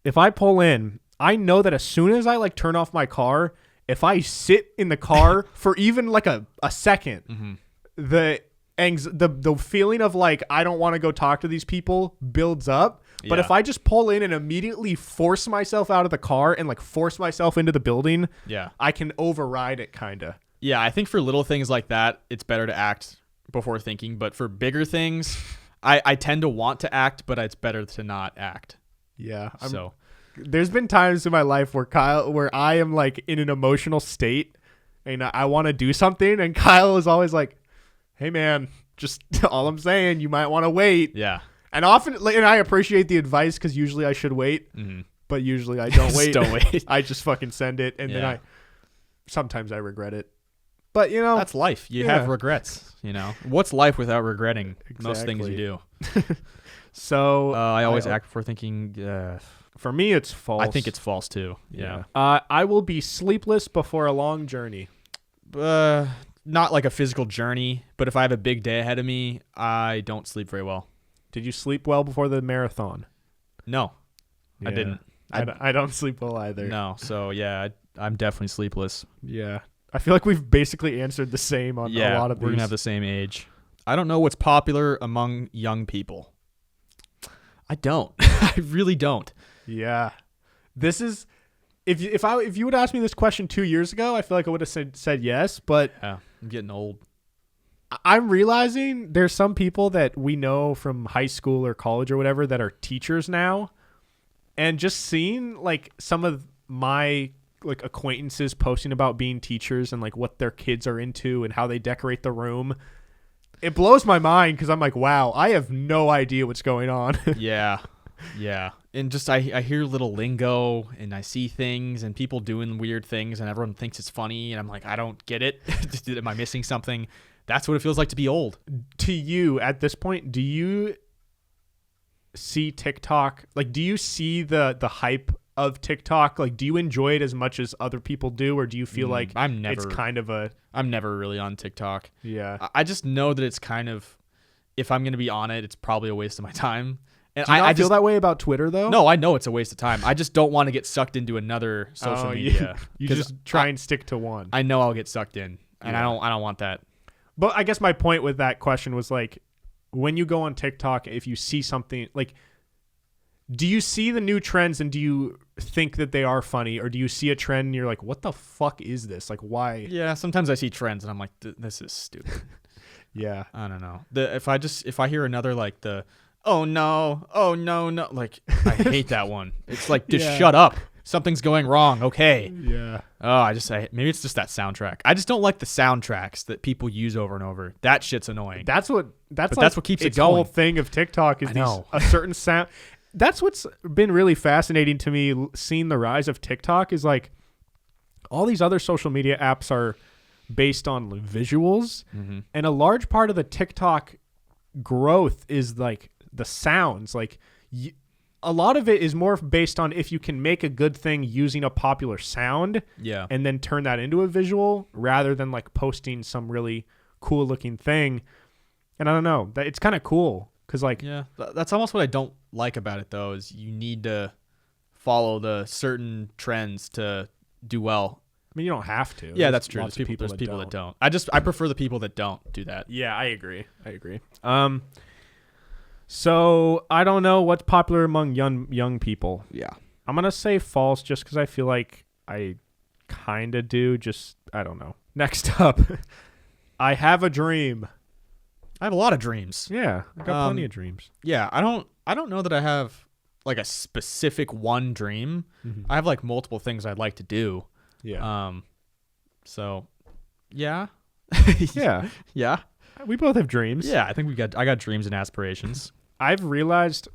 A: if I pull in, I know that as soon as I like turn off my car, if I sit in the car for even like a second, the feeling of like I don't want to go talk to these people builds up. But if I just pull in and immediately force myself out of the car and like force myself into the building, I can override it kind of.
B: Yeah, I think for little things like that, it's better to act before thinking. But for bigger things, I tend to want to act, but it's better to not act.
A: Yeah. There's been times in my life where I am like in an emotional state and I want to do something, and Kyle is always like, "Hey man, just all I'm saying, you might want to wait."
B: Yeah.
A: And often, and I appreciate the advice because usually I should wait, but usually I don't wait.
B: Don't wait.
A: I just fucking send it, and then sometimes I regret it. But
B: that's life. You have regrets. What's life without regretting most things you do?
A: So
B: I always act before thinking.
A: For me, it's false.
B: I think it's false too. Yeah.
A: I will be sleepless before a long journey.
B: Not like a physical journey, but if I have a big day ahead of me, I don't sleep very well.
A: Did you sleep well before the marathon?
B: No, I didn't.
A: I don't sleep well either.
B: No, so yeah, I'm definitely sleepless.
A: Yeah. I feel like we've basically answered the same on a lot of these.
B: We're going to have the same age. I don't know what's popular among young people. I don't. I really don't.
A: Yeah. This is if you would ask me this question 2 years ago, I feel like I would have said yes, but
B: yeah, I'm getting old.
A: I'm realizing there's some people that we know from high school or college or whatever that are teachers now, and just seeing like some of my like acquaintances posting about being teachers and like what their kids are into and how they decorate the room, it blows my mind because I'm like, wow, I have no idea what's going on.
B: Yeah. And just I hear little lingo and I see things and people doing weird things and everyone thinks it's funny and I'm like, I don't get it. Am I missing something? That's what it feels like to be old.
A: To you at this point, do you see TikTok? Like, do you see the hype of TikTok? Like, do you enjoy it as much as other people do, or do you feel like it's kind of
B: I'm never really on TikTok.
A: Yeah.
B: I just know that it's kind of, if I'm going to be on it, it's probably a waste of my time. And
A: do you not feel that way about Twitter, though?
B: No, I know it's a waste of time. I just don't want to get sucked into another social media.
A: You just try and stick to one.
B: I know I'll get sucked in, and I don't want that.
A: But I guess my point with that question was like, when you go on TikTok, if you see something like, do you see the new trends and do you think that they are funny, or do you see a trend and you're like, what the fuck is this? Like, why?
B: Yeah, sometimes I see trends and I'm like, this is stupid.
A: Yeah,
B: I don't know. If I hear another like the oh no, like I hate that one. It's like, just shut up. Something's going wrong. Okay.
A: Yeah.
B: Oh, maybe it's just that soundtrack. I just don't like the soundtracks that people use over and over. That shit's annoying.
A: That's what keeps it going. The whole thing of TikTok is a certain sound. That's what's been really fascinating to me, seeing the rise of TikTok, is like all these other social media apps are based on visuals, and a large part of the TikTok growth is like the sounds. Like a lot of it is more based on if you can make a good thing using a popular sound, and then turn that into a visual rather than like posting some really cool looking thing. And I don't know, it's kind of cool because like
B: that's almost what I don't like about it though, is you need to follow the certain trends to do well.
A: I mean, you don't have to.
B: Yeah, that's true. There's people that don't. I prefer the people that don't do that.
A: Yeah, I agree. So I don't know what's popular among young people.
B: Yeah,
A: I'm gonna say false just because I feel like I kind of do. Just I don't know. Next up, I have a dream.
B: I have a lot of dreams.
A: Yeah, I got plenty of dreams.
B: Yeah, I don't know that I have like a specific one dream. I have like multiple things I'd like to do.
A: Yeah.
B: So, yeah.
A: Yeah. We both have dreams.
B: Yeah, I think I got dreams and aspirations.
A: I've realized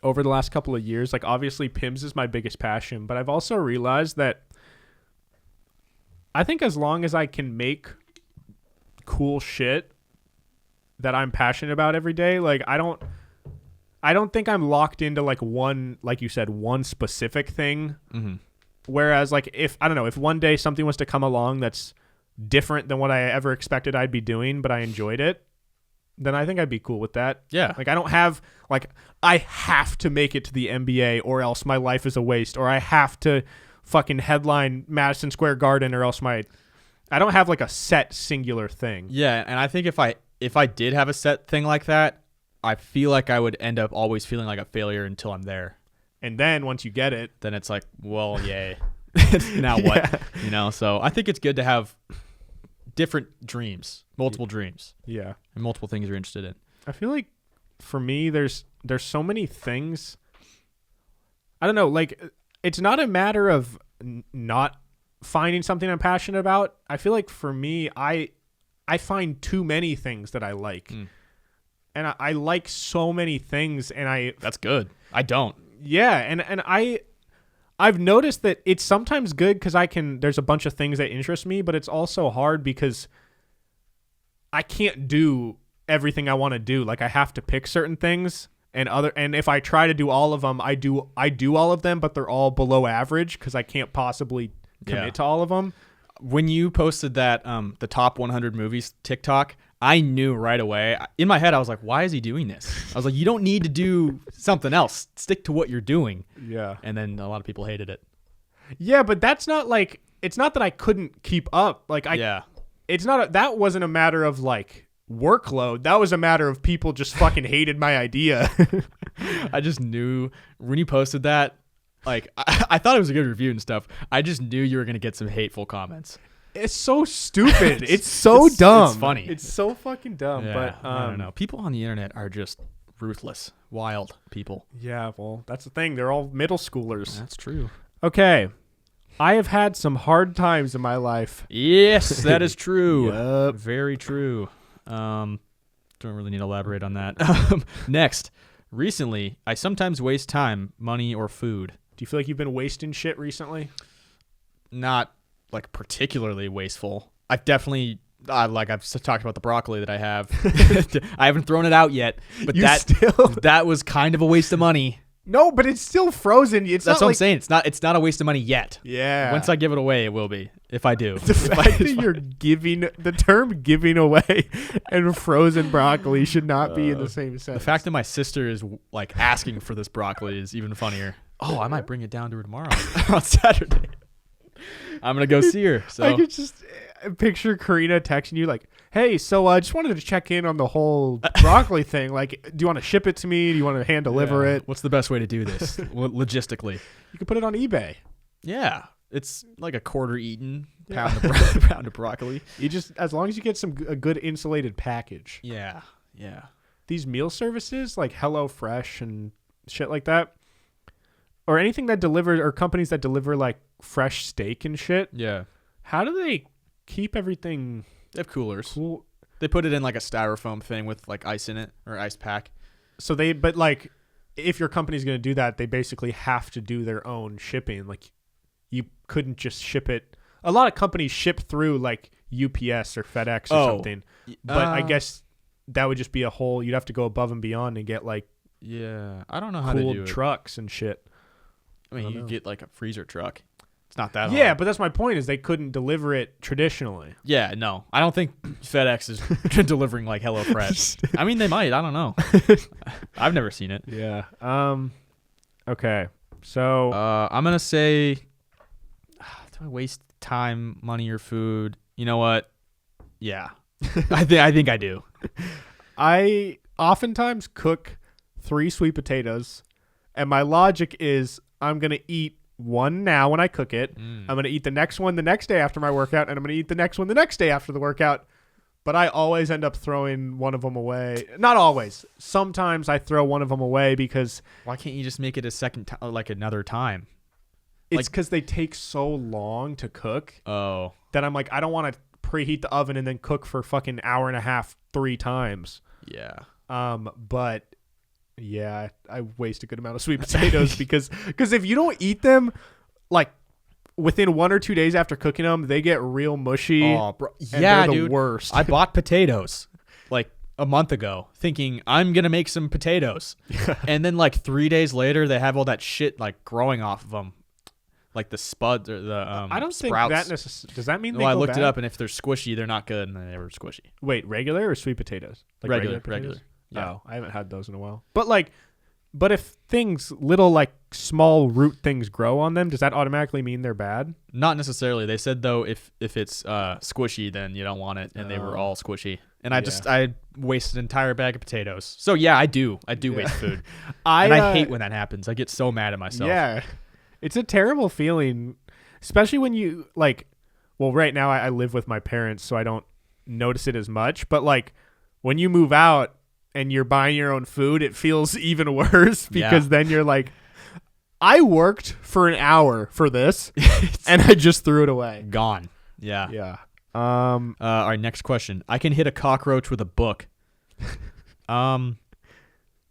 A: over the last couple of years, like obviously PIMS is my biggest passion, but I've also realized that I think as long as I can make cool shit that I'm passionate about every day, like I don't think I'm locked into like one, like you said, one specific thing. Whereas like if one day something was to come along that's different than what I ever expected I'd be doing, but I enjoyed it, then I think I'd be cool with that.
B: Yeah.
A: Like I don't have like, I have to make it to the NBA or else my life is a waste, or I have to fucking headline Madison Square Garden or else I don't have like a set singular thing.
B: Yeah. And I think if I did have a set thing like that, I feel like I would end up always feeling like a failure until I'm there.
A: And then once you get it,
B: then it's like, well, yay. Now what?
A: Yeah.
B: So I think it's good to have different dreams, multiple dreams.
A: Yeah.
B: And multiple things you're interested in.
A: I feel like for me, there's so many things. I don't know, like it's not a matter of not finding something I'm passionate about. I feel like for me, I find too many things that I like. And I like so many things, and
B: That's good. I don't.
A: Yeah, and I've noticed that it's sometimes good because there's a bunch of things that interest me, but it's also hard because I can't do everything I want to do. Like I have to pick certain things, and if I try to do all of them, I do all of them, but they're all below average because I can't possibly commit to all of them.
B: When you posted that the top 100 movies TikTok, I knew right away. In my head, I was like, why is he doing this? I was like, you don't need to do something else. Stick to what you're doing.
A: Yeah.
B: And then a lot of people hated it.
A: Yeah, but that's not like, it's not that I couldn't keep up. Like it's not, that wasn't a matter of like workload. That was a matter of people just fucking hated my idea.
B: I just knew when you posted that, like, I thought it was a good review and stuff. I just knew you were going to get some hateful comments.
A: It's so stupid. It's so dumb.
B: It's funny.
A: It's so fucking dumb.
B: Yeah,
A: but
B: I don't know. People on the internet are just ruthless, wild people.
A: Yeah, well, that's the thing. They're all middle schoolers.
B: That's true.
A: Okay. I have had some hard times in my life.
B: Yes, that is true.
A: Yep.
B: Very true. Don't really need to elaborate on that. Next. Recently, I sometimes waste time, money, or food.
A: Do you feel like you've been wasting shit recently?
B: Not like particularly wasteful. I've definitely like I've talked about the broccoli that I have. I haven't thrown it out yet, but that was kind of a waste of money.
A: No, but it's still frozen. That's
B: what I'm saying. It's not a waste of money yet.
A: Yeah.
B: Once I give it away, it will be. If I do.
A: The fact that you're the term giving away and frozen broccoli should not be in the same sentence.
B: The fact that my sister is like asking for this broccoli is even funnier. Oh, I might bring it down to her tomorrow on Saturday. I'm going to go see her. So
A: I could just picture Karina texting you like, hey, so I just wanted to check in on the whole broccoli thing. Like, do you want to ship it to me? Do you want to hand deliver it?
B: What's the best way to do this logistically?
A: You can put it on eBay.
B: Yeah. It's like a quarter eaten pound of broccoli.
A: You just, as long as you get a good insulated package.
B: Yeah. Yeah.
A: These meal services like HelloFresh and shit like that, or anything that delivers, or companies that deliver like fresh steak and shit.
B: Yeah.
A: How do they keep everything?
B: They have coolers.
A: Cool.
B: They put it in like a styrofoam thing with like ice in it or ice pack.
A: So but like, if your company's going to do that, they basically have to do their own shipping. Like, you couldn't just ship it. A lot of companies ship through like UPS or FedEx or something. But I guess that would just be you'd have to go above and beyond and get like,
B: yeah, I don't know how to do it.
A: Trucks and shit.
B: I mean, you get like a freezer truck. It's not that hard.
A: Yeah, but that's my point is they couldn't deliver it traditionally.
B: Yeah, no. I don't think FedEx is delivering like HelloFresh. I mean, they might. I don't know. I've never seen it.
A: Yeah. Okay. So
B: I'm going to say do I waste time, money, or food? You know what? Yeah. I think I do.
A: I oftentimes cook 3 sweet potatoes, and my logic is I'm going to eat one now when I cook it. I'm going to eat the next one the next day after my workout, and I'm going to eat the next one the next day after the workout. But I always end up throwing one of them away. Not always. Sometimes I throw one of them away because...
B: Why can't you just make it a second time, like another time?
A: It's because they take so long to cook.
B: Oh.
A: That I'm like, I don't want to preheat the oven and then cook for fucking hour and a half 3 times.
B: Yeah.
A: But... yeah, I waste a good amount of sweet potatoes because if you don't eat them, like within 1 or 2 days after cooking them, they get real mushy.
B: Oh, bro. Yeah,
A: they're the worst.
B: I bought potatoes like a month ago thinking I'm going to make some potatoes. And then like 3 days later, they have all that shit like growing off of them. Like the spuds or the
A: I don't
B: sprouts.
A: think that necessarily... Does that mean they
B: I
A: go
B: looked
A: bad?
B: it up, and if they're squishy, they're not good, and they were squishy.
A: Wait, regular or sweet potatoes? Like
B: regular.
A: potatoes?
B: Yeah.
A: Oh, I haven't had those in a while. But if little like small root things grow on them, does that automatically mean they're bad?
B: Not necessarily. They said though, if it's squishy, then you don't want it, and they were all squishy. And I wasted an entire bag of potatoes. So yeah, I do waste food, and I hate when that happens. I get so mad at myself.
A: Yeah, it's a terrible feeling, especially when you like. Well, right now I live with my parents, so I don't notice it as much. But like when you move out and you're buying your own food, it feels even worse because then you're like, I worked for an hour for this, and I just threw it away.
B: Gone. Yeah.
A: Yeah.
B: All right, next question. I can hit a cockroach with a book.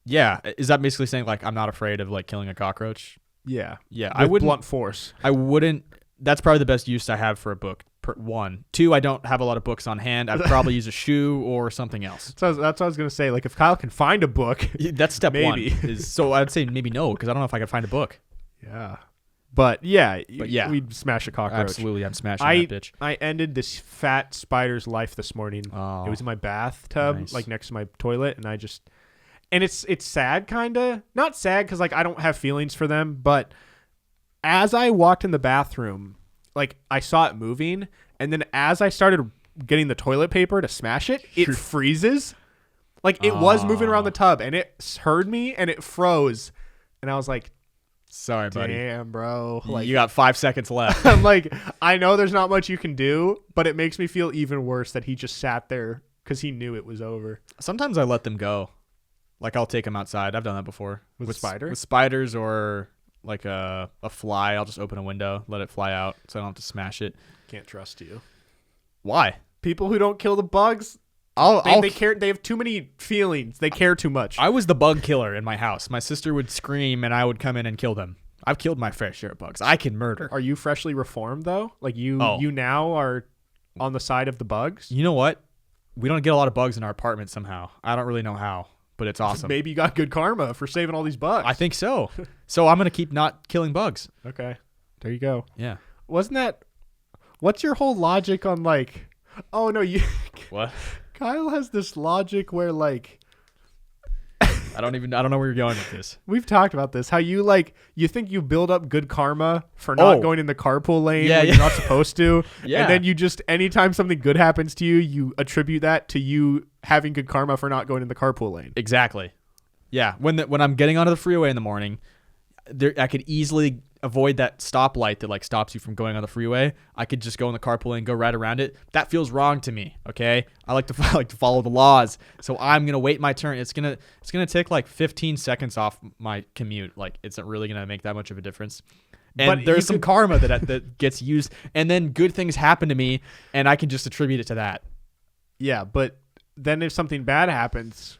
B: Yeah. Is that basically saying like I'm not afraid of like killing a cockroach?
A: Yeah.
B: Yeah.
A: With
B: I wouldn't.
A: blunt force.
B: I wouldn't. That's probably the best use I have for a book. One. Two, I don't have a lot of books on hand. I'd probably use a shoe or something else.
A: So that's what I was gonna say. Like if Kyle can find a book,
B: That's step
A: maybe.
B: one. So I'd say maybe no, because I don't know if I could find a book.
A: Yeah. But yeah,
B: we'd
A: smash a cockroach.
B: Absolutely, I'm smashing that bitch.
A: I ended this fat spider's life this morning.
B: Oh,
A: It was in my bathtub,
B: nice.
A: like next to my toilet, and it's sad, kinda. Not sad because like I don't have feelings for them, but as I walked in the bathroom, like I saw it moving, and then as I started getting the toilet paper to smash it, it freezes. Like it was moving around the tub, and it heard me, and it froze, and I was like,
B: sorry, buddy.
A: damn, bro. Like
B: You got 5 seconds left.
A: I'm like, I know there's not much you can do, but it makes me feel even worse that he just sat there because he knew it was over.
B: Sometimes I let them go. Like I'll take them outside. I've done that before.
A: With spider?
B: With spiders or like a fly. I'll just open a window, let it fly out so I don't have to smash it.
A: Can't trust you.
B: Why?
A: People who don't kill the bugs, they care. They have too many feelings. They care too much.
B: I was the bug killer in my house. My sister would scream and I would come in and kill them. I've killed my fair share of bugs. I can murder.
A: Are you freshly reformed though? Like you now are on the side of the bugs?
B: You know what? We don't get a lot of bugs in our apartment somehow. I don't really know how, but it's awesome.
A: Maybe you got good karma for saving all these bugs.
B: I think so. So I'm going to keep not killing bugs.
A: Okay. There you go.
B: Yeah.
A: What's your whole logic on like, oh no,
B: What?
A: Kyle has this logic where like,
B: I don't know where you're going with this.
A: we've talked about this, how you think you build up good karma for not going in the carpool lane when you're not supposed to.
B: Yeah.
A: And then you just, anytime something good happens to you, you attribute that to you having good karma for not going in the carpool lane.
B: Exactly. Yeah. When I'm getting onto the freeway in the morning, I could easily avoid that stoplight that like stops you from going on the freeway. I could just go in the carpool lane and go right around it. That feels wrong to me. Okay, I like to follow the laws, so I'm gonna wait my turn. It's gonna take like 15 seconds off my commute. Like it's not really gonna make that much of a difference. And
A: But
B: there's some karma that gets used, and then good things happen to me, and I can just attribute it to that.
A: Yeah, but then if something bad happens,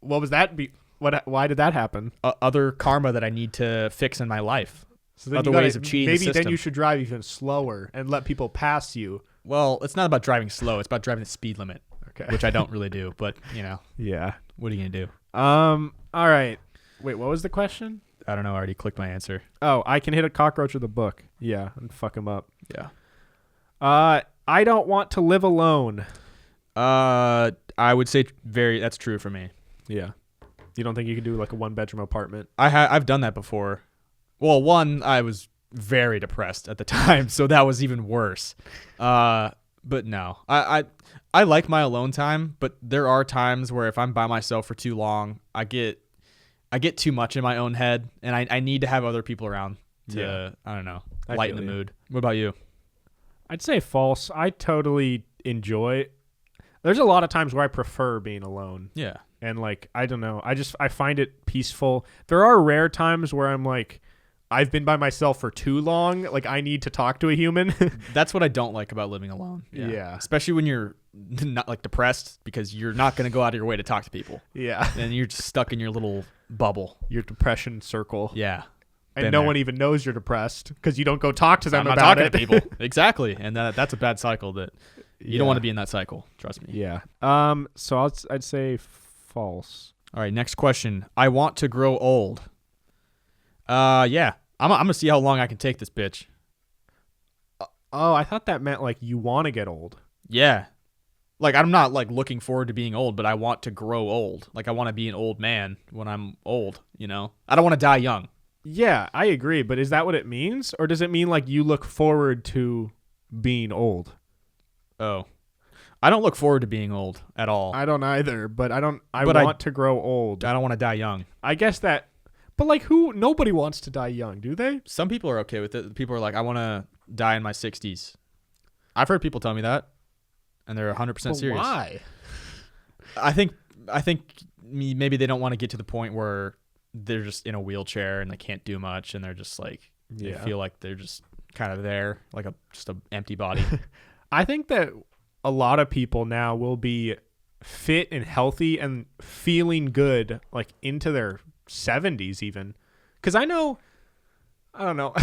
A: what was that? Why did that happen?
B: Other karma that I need to fix in my life.
A: So then
B: Other ways of cheating the
A: Maybe then
B: system.
A: you should drive even slower and let people pass you.
B: Well, it's not about driving slow. It's about driving the speed limit,
A: Okay.
B: which I don't really do. But
A: Yeah.
B: what are you gonna do?
A: All right. Wait, what was the question?
B: I don't know. I already clicked my answer.
A: Oh, I can hit a cockroach with a book. Yeah, and fuck him up.
B: Yeah.
A: I don't want to live alone.
B: I would say that's true for me.
A: Yeah. You don't think you can do like a 1-bedroom apartment?
B: I've done that before. Well, one, I was very depressed at the time, so that was even worse. But no, I like my alone time, but there are times where if I'm by myself for too long, I get too much in my own head, and I need to have other people around to, I don't know, lighten the mood. What about you?
A: I'd say false. I totally enjoy. There's a lot of times where I prefer being alone.
B: Yeah.
A: And like, I don't know. I find it peaceful. There are rare times where I'm like, I've been by myself for too long. Like I need to talk to a human.
B: That's what I don't like about living alone.
A: Yeah.
B: Especially when you're not like depressed, because you're not going to go out of your way to talk to people.
A: Yeah.
B: And you're just stuck in your little bubble.
A: Your depression circle.
B: Yeah.
A: And no one even knows you're depressed because you don't go talk to them
B: I'm not
A: about
B: talking
A: it.
B: to people. Exactly. And that's a bad cycle that you don't want to be in that cycle. Trust me.
A: Yeah. So I'd say false.
B: All right. Next question. I want to grow old. Yeah. I'm gonna see how long I can take this bitch.
A: Oh, I thought that meant like you want to get old.
B: Yeah. Like I'm not like looking forward to being old, but I want to grow old. Like I want to be an old man when I'm old, I don't want to die young.
A: Yeah, I agree, but is that what it means? Or does it mean like you look forward to being old?
B: Oh. I don't look forward to being old at all.
A: I don't either, but I want to grow old.
B: I don't want to die young.
A: I guess that, but like nobody wants to die young, do they?
B: Some people are okay with it. People are like, I want to die in my 60s. I've heard people tell me that, and they're 100% serious.
A: Why?
B: I think maybe they don't want to get to the point where they're just in a wheelchair and they can't do much, and they're just like they feel like they're just kind of there, like just an empty body.
A: I think that a lot of people now will be fit and healthy and feeling good like into their 70s even. Because I don't know.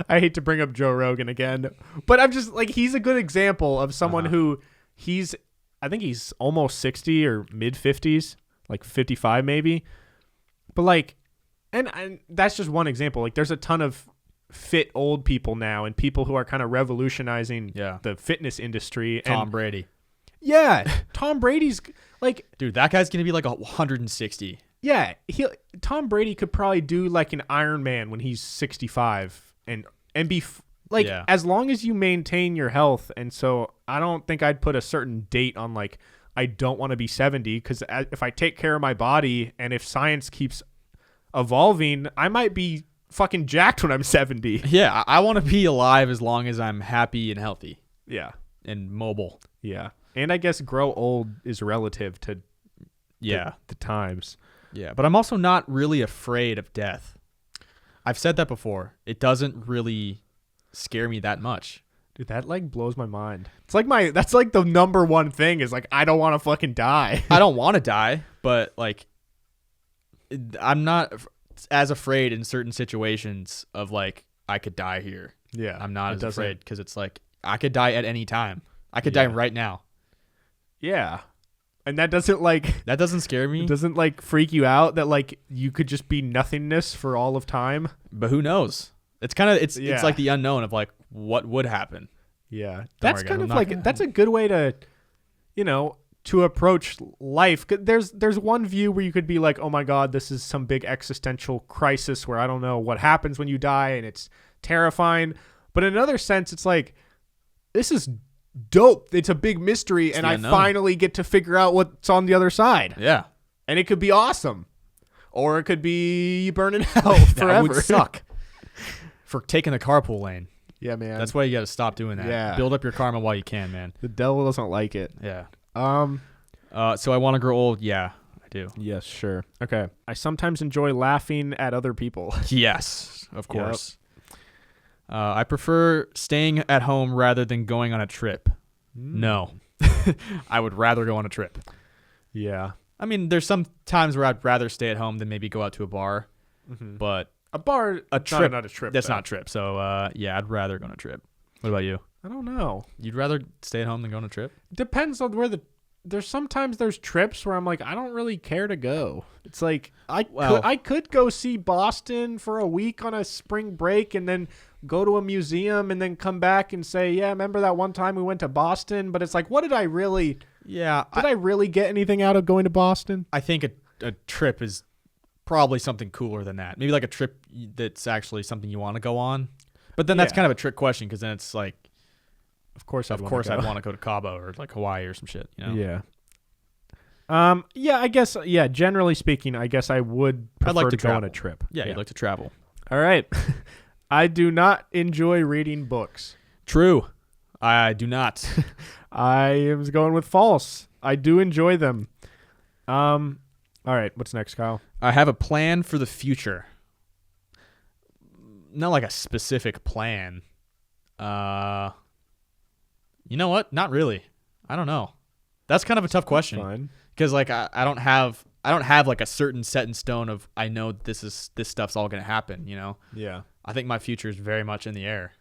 A: I hate to bring up Joe Rogan again, but I'm just like, he's a good example of someone who I think he's almost 60 or mid 50s, like 55 maybe. But like, and that's just one example. Like there's a ton of fit old people now and people who are kind of revolutionizing the fitness industry.
B: Tom Brady.
A: Yeah. Tom Brady's like,
B: dude, that guy's going to be like 160.
A: Yeah. Tom Brady could probably do like an Ironman when he's 65 and be as long as you maintain your health. And so I don't think I'd put a certain date on like, I don't want to be 70 because if I take care of my body and if science keeps evolving, I might be fucking jacked when I'm 70.
B: Yeah, I want to be alive as long as I'm happy and healthy.
A: Yeah.
B: And mobile.
A: Yeah. And I guess grow old is relative to the times.
B: Yeah, but I'm also not really afraid of death. I've said that before. It doesn't really scare me that much.
A: Dude, that like blows my mind. It's like that's like the number one thing is like, I don't want to fucking die.
B: I don't want to die, but like I'm not as afraid in certain situations of like I could die here.
A: Yeah.
B: I'm not as afraid because it's like I could die at any time. I could die right now.
A: Yeah. And that doesn't
B: scare me.
A: It doesn't like freak you out that like you could just be nothingness for all of time.
B: But who knows? It's kind of it's like the unknown of like what would happen.
A: Yeah. That's kind of like that's a good way to to approach life. There's one view where you could be like, oh my God, this is some big existential crisis where I don't know what happens when you die and it's terrifying. But in another sense, it's like, this is dope. It's a big mystery and I finally get to figure out what's on the other side.
B: Yeah.
A: And it could be awesome. Or it could be burn in hell forever.
B: That would suck. For taking the carpool lane.
A: Yeah, man.
B: That's why you got to stop doing that.
A: Yeah.
B: Build up your karma while you can, man.
A: The devil doesn't like it.
B: Yeah. So I want to grow old. Yeah, I do.
A: Yes, sure. Okay. I sometimes enjoy laughing at other people.
B: Yes, of course. Yep. I prefer staying at home rather than going on a trip. No. I would rather go on a trip.
A: Yeah.
B: I mean, there's some times where I'd rather stay at home than maybe go out to a bar. Mm-hmm. But
A: a trip, not a trip.
B: That's not a trip. So, yeah, I'd rather go on a trip. What about you?
A: I don't know.
B: You'd rather stay at home than go on a trip?
A: Depends on where there's sometimes there's trips where I'm like, I don't really care to go. It's like I could go see Boston for a week on a spring break and then go to a museum and then come back and say, yeah, remember that one time we went to Boston? But it's like, what did I really?
B: Yeah.
A: Did I really get anything out of going to Boston?
B: I think a trip is probably something cooler than that. Maybe like a trip that's actually something you want to go on. But then that's kind of a trick question because then it's like, Of course I'd want to go to Cabo or like Hawaii or some shit, you know?
A: Yeah. Yeah, I guess, generally speaking, I guess I would prefer to go on a trip.
B: Yeah, you'd like to travel.
A: All right. I do not enjoy reading books.
B: True. I do not.
A: I was going with false. I do enjoy them. All right, what's next, Kyle?
B: I have a plan for the future. Not like a specific plan. You know what? Not really. I don't know. That's kind of a tough question. Because like I don't have like a certain set in stone of I know this stuff's all gonna happen. You know.
A: Yeah.
B: I think my future is very much in the air.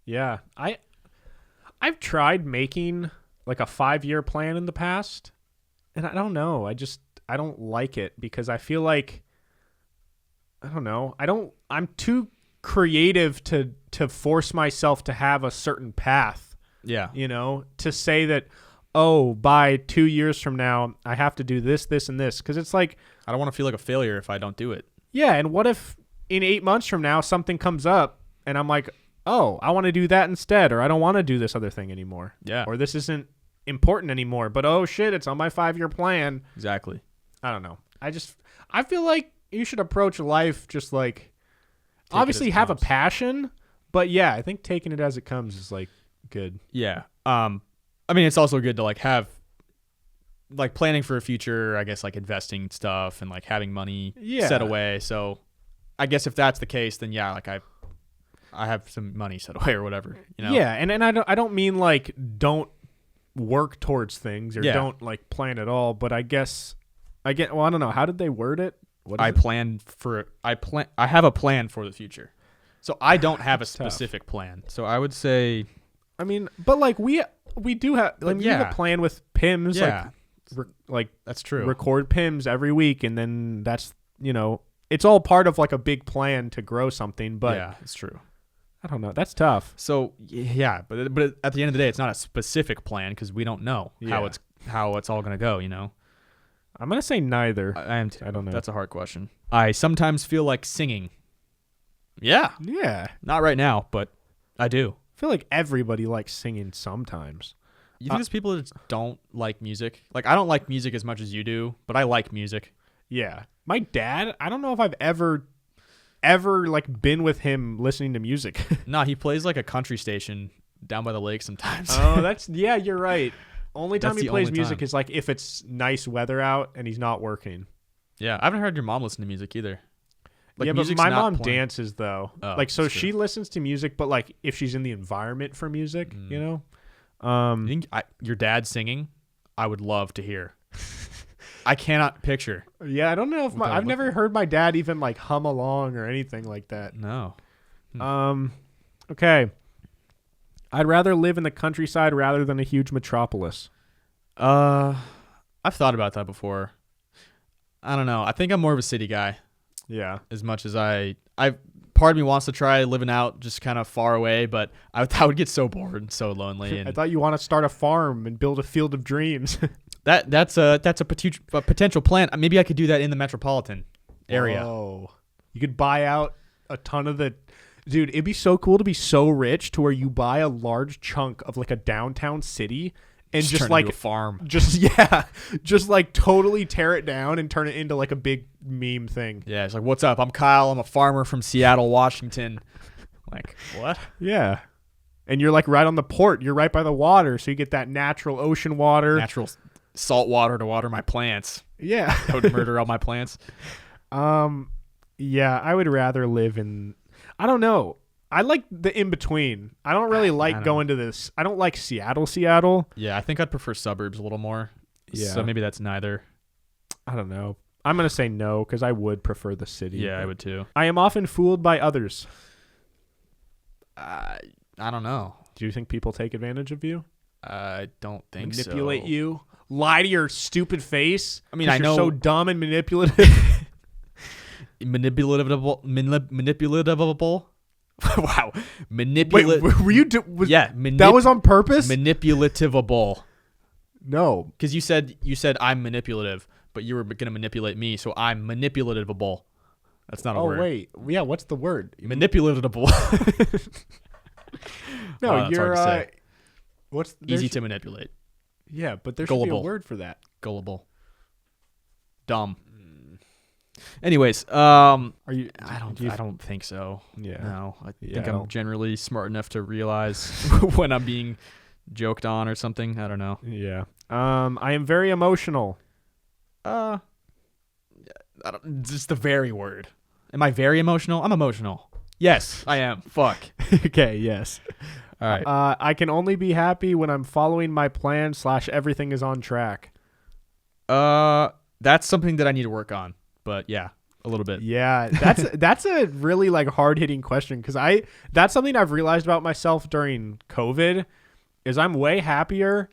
A: Yeah. I've tried making like a 5-year plan in the past, and I don't know. I don't like it because I feel like I don't know. I'm too creative to force myself to have a certain path.
B: Yeah.
A: You know, to say that, oh, by 2 years from now, I have to do this, this, and this. Because it's like,
B: I don't want to feel like a failure if I don't do it.
A: Yeah. And what if in 8 months from now, something comes up and I'm like, oh, I want to do that instead. Or I don't want to do this other thing anymore.
B: Yeah.
A: Or this isn't important anymore. But oh, shit, it's on my 5-year plan.
B: Exactly.
A: I don't know. I feel like you should approach life just like, obviously have a passion. But yeah, I think taking it as it comes is like, good.
B: Yeah. I mean, it's also good to like have like planning for a future, I guess like investing stuff and like having money
A: Yeah.
B: set away. So I guess if that's the case, then yeah, like I have some money set away or whatever, you know?
A: Yeah, and I don't mean like don't work towards things or don't like plan at all, but I don't know, how did they word it?
B: I have a plan for the future. So I don't have a specific plan. So I would say,
A: I mean, but like we do have like we have a plan with PIMS, like
B: that's true.
A: Record PIMS every week, and then that's, you know, it's all part of like a big plan to grow something. But
B: yeah, it's true.
A: I don't know. That's tough.
B: So yeah, but at the end of the day, it's not a specific plan because we don't know how it's all gonna go. You know.
A: I'm gonna say neither.
B: I am too.
A: I don't know.
B: That's a hard question. I sometimes feel like singing. Yeah.
A: Yeah.
B: Not right now, but I do.
A: I feel like everybody likes singing sometimes.
B: You think there's people that just don't like music? Like, I don't like music as much as you do, but I like music.
A: Yeah. My dad, I don't know if I've ever like been with him listening to music.
B: Nah, he plays like a country station down by the lake sometimes.
A: Oh, yeah, you're right. Only time
B: That's
A: he
B: the
A: plays
B: only
A: music
B: time.
A: is like if it's nice weather out and he's not working.
B: Yeah, I haven't heard your mom listen to music either. Like,
A: yeah, but
B: music's
A: my
B: not
A: mom
B: playing.
A: dances though.
B: Oh,
A: like, so
B: that's true.
A: she listens to music, but like if she's in the environment for music, you know.
B: You think your dad singing? I would love to hear. I cannot picture.
A: Yeah, I don't know if
B: What that
A: I've
B: would
A: never
B: look
A: heard my dad even like hum along or anything like that.
B: No.
A: Okay. I'd rather live in the countryside rather than a huge metropolis.
B: I've thought about that before. I don't know. I think I'm more of a city guy.
A: Yeah.
B: As much as I part of me wants to try living out just kind of far away, but I would get so bored and so lonely. And
A: I thought you want to start a farm and build a field of dreams.
B: that's a potential plan. Maybe I could do that in the metropolitan area.
A: Oh, you could buy out a ton of the. Dude, it'd be so cool to be so rich to where you buy a large chunk of like a downtown city and just
B: turn it
A: like
B: into a farm.
A: Just like totally tear it down and turn it into like a big meme thing.
B: Yeah, it's like, what's up? I'm Kyle. I'm a farmer from Seattle, Washington. Like, what?
A: Yeah. And you're like right on the port. You're right by the water, so you get that natural ocean water.
B: Natural salt water to water my plants.
A: Yeah.
B: That would murder all my plants.
A: Yeah, I would rather live in. I don't know. I like the in between. I don't really like going to this. I don't like Seattle.
B: Yeah, I think I'd prefer suburbs a little more.
A: Yeah.
B: So maybe that's neither.
A: I don't know. I'm going to say no because I would prefer the city.
B: Yeah, I would too.
A: I am often fooled by others.
B: I don't know.
A: Do you think people take advantage of you?
B: I don't think
A: Manipulate
B: so.
A: you? Lie to your stupid face?
B: I mean, I know.
A: You're so dumb and manipulative.
B: Manipulatable. Wow.
A: Wait, were you? That was on purpose?
B: Manipulativable.
A: No.
B: Because you said I'm manipulative, but you were going to manipulate me, so I'm manipulativable. That's not a word.
A: Oh, wait. Yeah, what's the word?
B: Manipulatable.
A: No,
B: that's
A: you're...
B: hard to say.
A: Easy
B: to manipulate.
A: Yeah, but there should be a
B: Gullible.
A: word for that.
B: Gullible. Dumb. Anyways, I
A: You,
B: don't think so.
A: Yeah.
B: No, I
A: Yeah,
B: think
A: I
B: I'm
A: don't-
B: generally smart enough to realize when I'm being joked on or something. I don't know.
A: Yeah. I am very emotional.
B: Just the very word. Am I very emotional? I'm emotional. Yes, I am. Fuck.
A: Okay, yes.
B: All right.
A: I can only be happy when I'm following my plan / everything is on track.
B: That's something that I need to work on. But yeah, a little bit.
A: Yeah, that's a really like hard-hitting question because that's something I've realized about myself during COVID is I'm way happier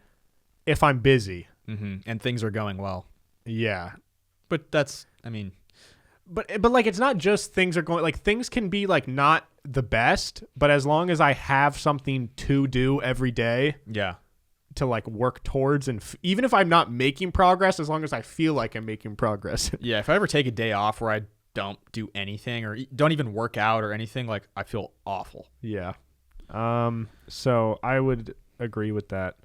A: if I'm busy.
B: Mm-hmm. And things are going well.
A: Yeah.
B: But that's, I mean,
A: But like it's not just things are going like things can be like not the best, but as long as I have something to do every day
B: yeah.
A: to like work towards and even if I'm not making progress, as long as I feel like I'm making progress.
B: Yeah, if I ever take a day off where I don't do anything or don't even work out or anything, like I feel awful.
A: Yeah. So I would agree with that.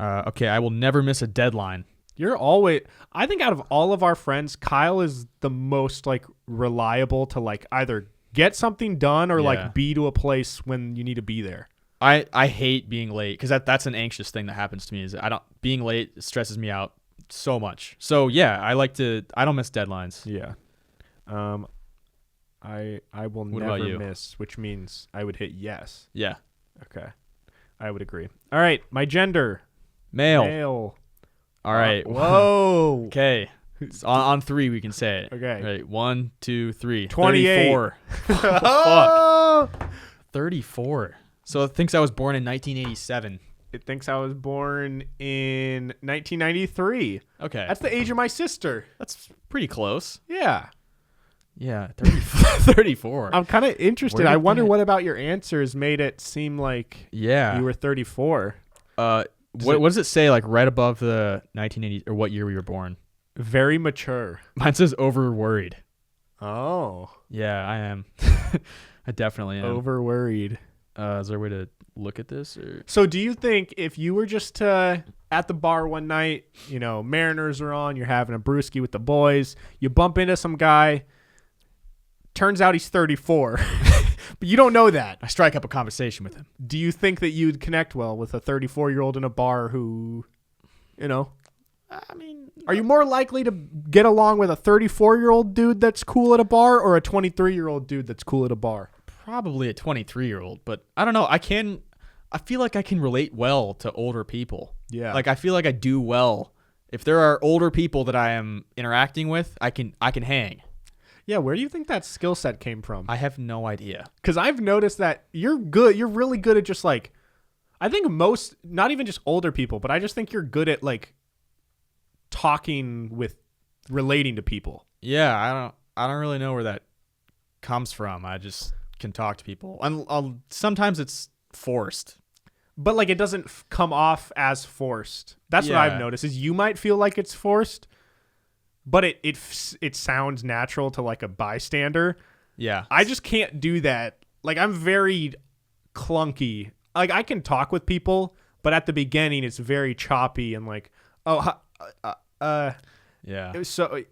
B: Okay, I will never miss a deadline.
A: I think out of all of our friends, Kyle is the most like reliable to like either get something done or
B: Yeah.
A: like be to a place when you need to be there.
B: I hate being late because that's an anxious thing that happens to me. Is being late stresses me out so much. So yeah, I don't miss deadlines.
A: Yeah. I will
B: What about
A: never
B: you?
A: miss, which means I would hit yes.
B: Yeah.
A: Okay. I would agree. All right, my gender.
B: Male.
A: Male.
B: All right.
A: Whoa.
B: Okay. So on 3 we can say it.
A: Okay.
B: All right. 1, 2, 3.
A: 28.
B: 34. Fuck. 34. So it thinks I was born in 1987.
A: It thinks I was born in 1993.
B: Okay.
A: That's the age of my sister.
B: That's pretty close.
A: Yeah.
B: Yeah. 34.
A: I'm kind of interested.
B: Where
A: I
B: did
A: wonder
B: that-
A: what about your answers made it seem like
B: Yeah.
A: you were 34.
B: What does it say like right above the 1980 or what year we were born?
A: Very mature.
B: Mine says over worried.
A: Oh.
B: Yeah, I am. I definitely am.
A: Over worried.
B: Is there a way to look at this? Or?
A: So do you think if you were just at the bar one night, Mariners are on, you're having a brewski with the boys, you bump into some guy, turns out he's 34, but you don't know that.
B: I strike up a conversation with him.
A: Do you think that you'd connect well with a 34-year-old in a bar who,
B: I mean,
A: are you more likely to get along with a 34-year-old dude that's cool at a bar or a 23-year-old dude that's cool at a bar?
B: probably a 23-year-old, but I don't know. I feel like I can relate well to older people.
A: Yeah.
B: Like I feel like I do well. If there are older people that I am interacting with, I can hang.
A: Yeah, where do you think that skill set came from?
B: I have no idea.
A: Because I've noticed that you're really good at just like, I think most, not even just older people, but I just think you're good at like talking with, relating to people.
B: Yeah, I don't really know where that comes from. I just can talk to people. And sometimes it's forced.
A: But like it doesn't come off as forced. That's what I've
B: Yeah.
A: noticed is you might feel like it's forced, but it sounds natural to like a bystander.
B: Yeah.
A: I just can't do that. Like I'm very clunky. Like I can talk with people, but at the beginning it's very choppy and like,
B: Yeah.
A: so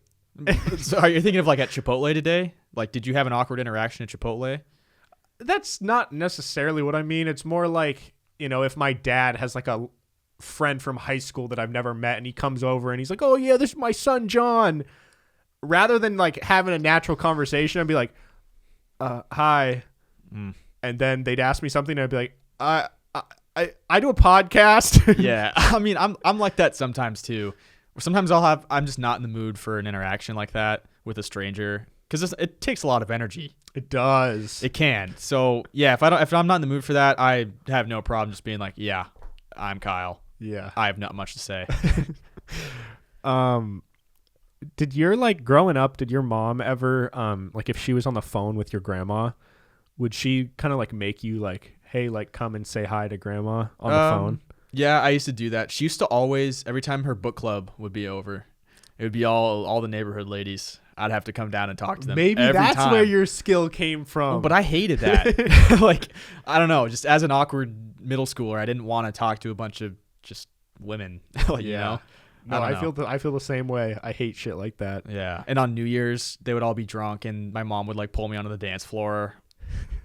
B: So are you thinking of like at Chipotle today? Like, did you have an awkward interaction at Chipotle?
A: that's not necessarily what I mean. It's more like, if my dad has like a friend from high school that I've never met and he comes over and he's like, oh yeah, this is my son, John. Rather than like having a natural conversation, I'd be like, hi. And then they'd ask me something and I'd be like, I do a podcast.
B: Yeah. I mean, I'm like that sometimes too. Sometimes I'm just not in the mood for an interaction like that with a stranger because it takes a lot of energy.
A: It does.
B: It can. So yeah, if I'm not in the mood for that, I have no problem just being like, yeah, I'm Kyle.
A: Yeah.
B: I have not much to say.
A: Did your like growing up, did your mom ever like if she was on the phone with your grandma, would she kind of like make you like, hey, like come and say hi to grandma on the phone?
B: Yeah, I used to do that. She used to always, every time her book club would be over, it would be all the neighborhood ladies. I'd have to come down and talk to them.
A: Maybe
B: every
A: that's
B: time.
A: where your skill came from.
B: But I hated that. Like, I don't know. Just as an awkward middle schooler, I didn't want to talk to a bunch of just women. Like,
A: No, I feel the same way. I hate shit like that.
B: Yeah. And on New Year's, they would all be drunk, and my mom would like pull me onto the dance floor.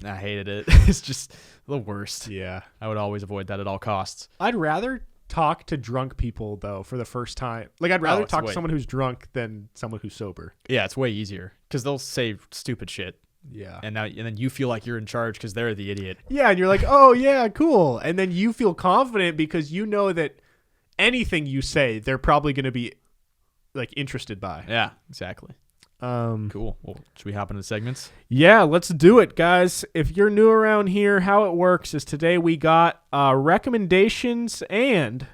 B: I hated it. It's just the worst.
A: Yeah.
B: I would always avoid that at all costs.
A: I'd rather talk to drunk people though for the first time. Like I'd rather
B: it's
A: talk to
B: way-
A: someone who's drunk than someone who's sober.
B: Yeah, it's way easier because they'll say stupid shit,
A: Yeah.
B: and then you feel like you're in charge because they're the idiot.
A: Yeah, and you're like, "Oh yeah, cool." And then you feel confident because you know that anything you say, they're probably going to be like interested by.
B: Yeah, exactly. Cool. Well, should we hop into the segments?
A: Yeah, let's do it, guys. If you're new around here, how it works is today we got recommendations and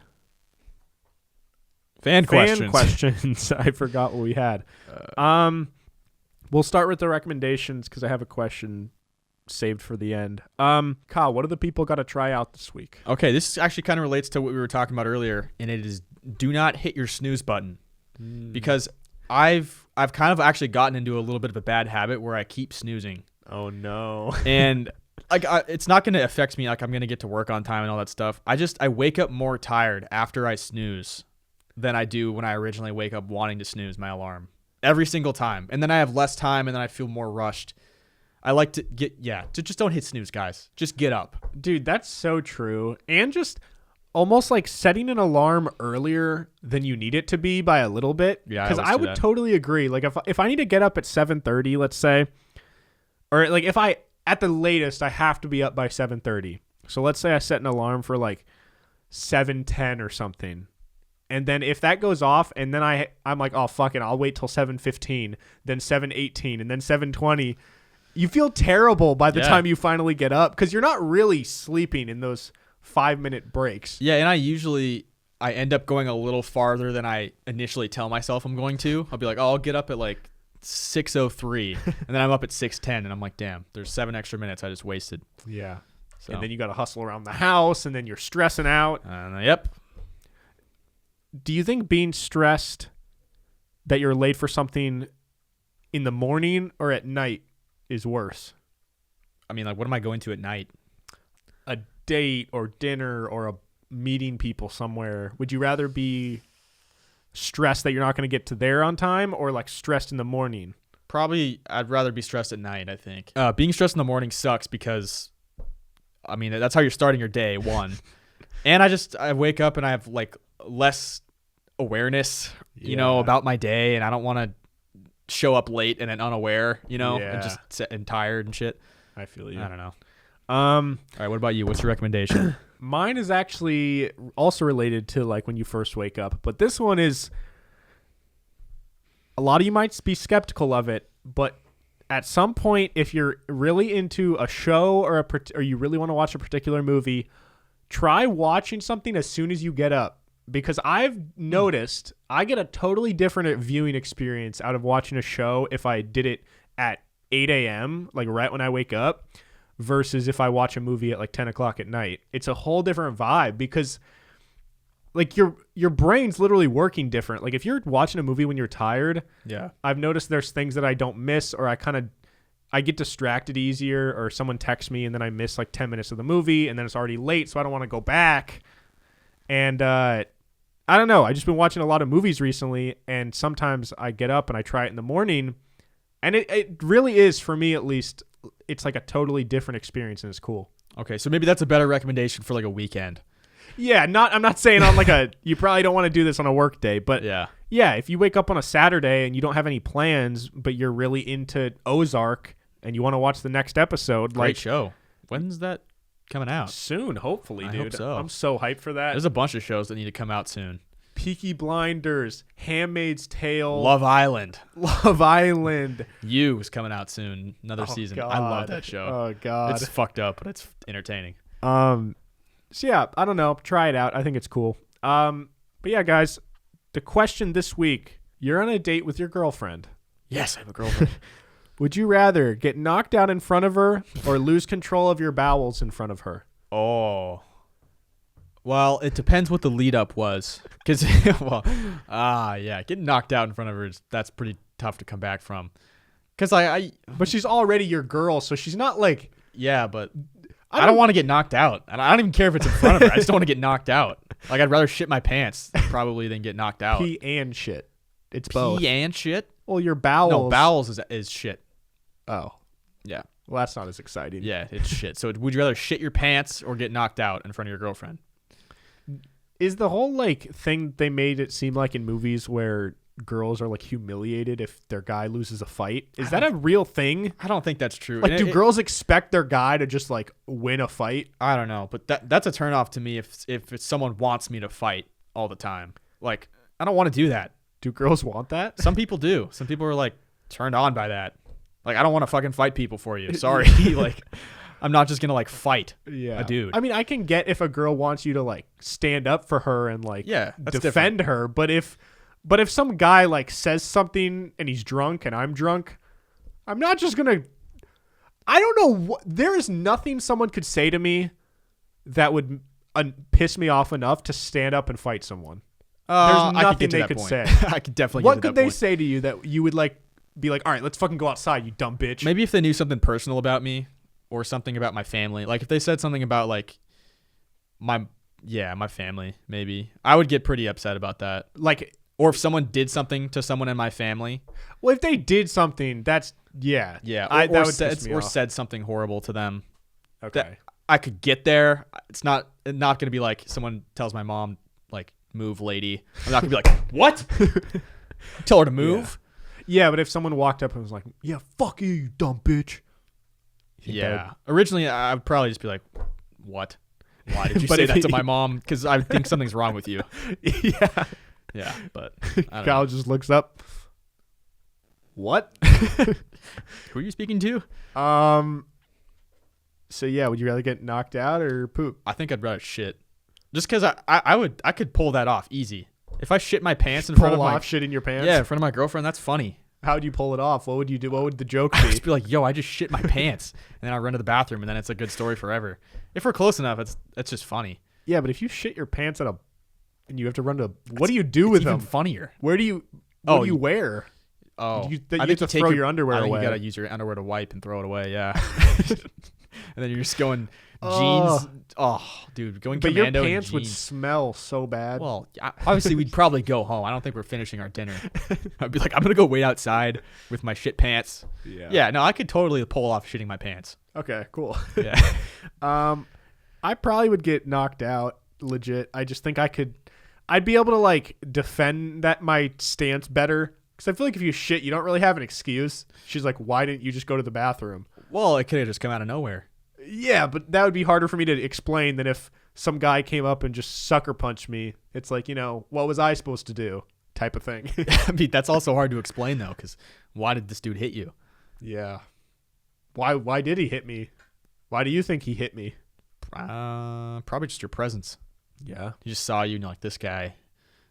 B: Fan
A: questions. I forgot what we had. We'll start with the recommendations because I have a question saved for the end. Kyle, what do the people got to try out this week?
B: Okay, this actually kind of relates to what we were talking about earlier, and it is do not hit your snooze button because I've kind of actually gotten into a little bit of a bad habit where I keep snoozing.
A: Oh no.
B: And like it's not going to affect me. Like I'm going to get to work on time and all that stuff. I wake up more tired after I snooze than I do when I originally wake up wanting to snooze my alarm every single time. And then I have less time and then I feel more rushed. I like to just don't hit snooze, guys. Just get up.
A: Dude, that's so true. And just almost like setting an alarm earlier than you need it to be by a little bit.
B: Yeah,
A: because I would totally agree. Like if I need to get up at 7:30, let's say, or like if I at the latest I have to be up by 7:30. So let's say I set an alarm for like 7:10 or something. And then if that goes off and then I'm like, oh, fuck it, I'll wait till 7:15, then 7:18, and then 7:20. You feel terrible by the time you finally get up because you're not really sleeping in those 5-minute breaks.
B: Yeah, and I end up going a little farther than I initially tell myself I'm going to. I'll be like, oh, I'll get up at like 6:03, and then I'm up at 6:10, and I'm like, damn, there's 7 extra minutes I just wasted.
A: Yeah.
B: So.
A: And then you got to hustle around the house, and then you're stressing out.
B: Yep.
A: Do you think being stressed that you're late for something in the morning or at night is worse?
B: I mean, like, what am I going to at night?
A: A date or dinner or a meeting people somewhere. Would you rather be stressed that you're not going to get to there on time or like stressed in the morning?
B: Probably I'd rather be stressed at night, I think. Being stressed in the morning sucks because, I mean, that's how you're starting your day, one. And I wake up and I have like less awareness, you know, about my day, and I don't want to show up late and then unaware, you know, and just and tired and shit.
A: I feel you.
B: I don't know. All right, what about you? What's your recommendation?
A: Mine is actually also related to like when you first wake up, but this one is, a lot of you might be skeptical of it, but at some point, if you're really into a show or you really want to watch a particular movie, try watching something as soon as you get up. Because I've noticed I get a totally different viewing experience out of watching a show if I did it at 8 a.m., like right when I wake up, versus if I watch a movie at like 10 o'clock at night. It's a whole different vibe because like your brain's literally working different. Like if you're watching a movie when you're tired, I've noticed there's things that I don't miss, or I get distracted easier, or someone texts me and then I miss like 10 minutes of the movie and then it's already late, so I don't want to go back. And I don't know. I've just been watching a lot of movies recently, and sometimes I get up and I try it in the morning, and it really is, for me at least, it's like a totally different experience, and it's cool.
B: Okay, so maybe that's a better recommendation for like a weekend.
A: Yeah, I'm not saying on like you probably don't want to do this on a work day, but yeah, if you wake up on a Saturday and you don't have any plans, but you're really into Ozark and you want to watch the next episode.
B: Great show. When's that coming out?
A: Soon, hopefully, dude.
B: I hope so.
A: I'm so hyped for that.
B: There's a bunch of shows that need to come out soon.
A: Peaky Blinders, Handmaid's Tale,
B: Love Island.
A: You
B: is coming out soon. Another season.
A: God.
B: I love that show.
A: Oh God,
B: it's fucked up, but it's entertaining.
A: So yeah, I don't know. Try it out. I think it's cool. But yeah, guys, the question this week: you're on a date with your girlfriend.
B: Yes, I have a girlfriend.
A: Would you rather get knocked out in front of her or lose control of your bowels in front of her?
B: Oh. Well, it depends what the lead up was. Because, getting knocked out in front of her, that's pretty tough to come back from. Because
A: But she's already your girl, so she's not like...
B: Yeah, but I don't want to get knocked out. And I don't even care if it's in front of her. I just don't want to get knocked out. Like, I'd rather shit my pants probably than get knocked out.
A: Pee and shit. It's both.
B: Pee and shit?
A: Well, your bowels...
B: No, bowels is shit.
A: Oh.
B: Yeah.
A: Well, that's not as exciting.
B: Yeah, it's shit. So would you rather shit your pants or get knocked out in front of your girlfriend?
A: Is the whole like thing they made it seem like in movies where girls are like humiliated if their guy loses a fight? Is that a real thing?
B: I don't think that's true.
A: Like, do girls expect their guy to just like win a fight?
B: I don't know, but that's a turnoff to me if it's someone wants me to fight all the time. Like, I don't want to do that.
A: Do girls want that?
B: Some people do. Some people are like turned on by that. Like, I don't want to fucking fight people for you. Sorry. Like, I'm not just going to like fight a dude.
A: I mean, I can get if a girl wants you to like stand up for her and like defend her. But if some guy like says something and he's drunk and I'm drunk, I'm not just going to, I don't know. There is nothing someone could say to me that would piss me off enough to stand up and fight someone. There's nothing they could say.
B: I could definitely
A: What
B: get to
A: could
B: that
A: they
B: point.
A: say to you that you would like be like, all right, let's fucking go outside, you dumb bitch?
B: Maybe if they knew something personal about me or something about my family. Like if they said something about like my family, maybe I would get pretty upset about that.
A: Like
B: Or if someone did something to someone in my family.
A: Well, if they did something, that's yeah.
B: Yeah.
A: That would piss me
B: Or
A: off.
B: said something horrible to them.
A: Okay.
B: I could get there. It's not going to be like someone tells my mom, like, move, lady. I'm not going to be like, what? Tell her to move?
A: Yeah, but if someone walked up and was like, yeah, fuck you, you dumb bitch.
B: Yeah. Originally, I would probably just be like, what? Why did you
A: But
B: say
A: if
B: that to
A: he-
B: my mom? Because I think something's wrong with you.
A: Yeah.
B: Yeah, but I don't
A: Kyle
B: know.
A: just looks up. What?
B: Who are you speaking to?
A: So yeah, would you rather get knocked out or poop?
B: I think I'd rather shit. Just because I could pull that off easy. If I shit my pants in front
A: Pull
B: of my
A: off shit in your pants?
B: in front of my girlfriend, that's funny.
A: How would you pull it off? What would you do? What would the joke
B: I'd
A: be?
B: just be like, yo, I just shit my pants, and then I run to the bathroom, and then it's a good story forever. If we're close enough, it's just funny.
A: Yeah, but if you shit your pants and you have to run to, what do you do with
B: Even
A: them?
B: funher.
A: What do you wear?
B: Oh,
A: You
B: I
A: have
B: think
A: to
B: take
A: throw your underwear
B: I think
A: away.
B: You gotta use your underwear to wipe and throw it away. Yeah. And then you're just going
A: Oh.
B: jeans. Oh, dude, going
A: But your
B: commando in
A: pants would
B: jeans.
A: smell so bad.
B: Well, obviously we'd probably go home. I don't think we're finishing our dinner. I'd be like, I'm gonna go wait outside with my shit pants. Yeah, no, I could totally pull off shitting my pants.
A: Okay, cool.
B: Yeah.
A: I probably would get knocked out. Legit. I just think I'd be able to like defend my stance better. Because I feel like if you shit, you don't really have an excuse. She's like, why didn't you just go to the bathroom?
B: Well, it could have just come out of nowhere.
A: Yeah, but that would be harder for me to explain than if some guy came up and just sucker punched me. It's like, what was I supposed to do? Type of thing.
B: I mean, that's also hard to explain though, because why did this dude hit you?
A: Yeah. Why did he hit me? Why do you think he hit me?
B: Probably just your presence.
A: Yeah.
B: He just saw you and you're like, this guy,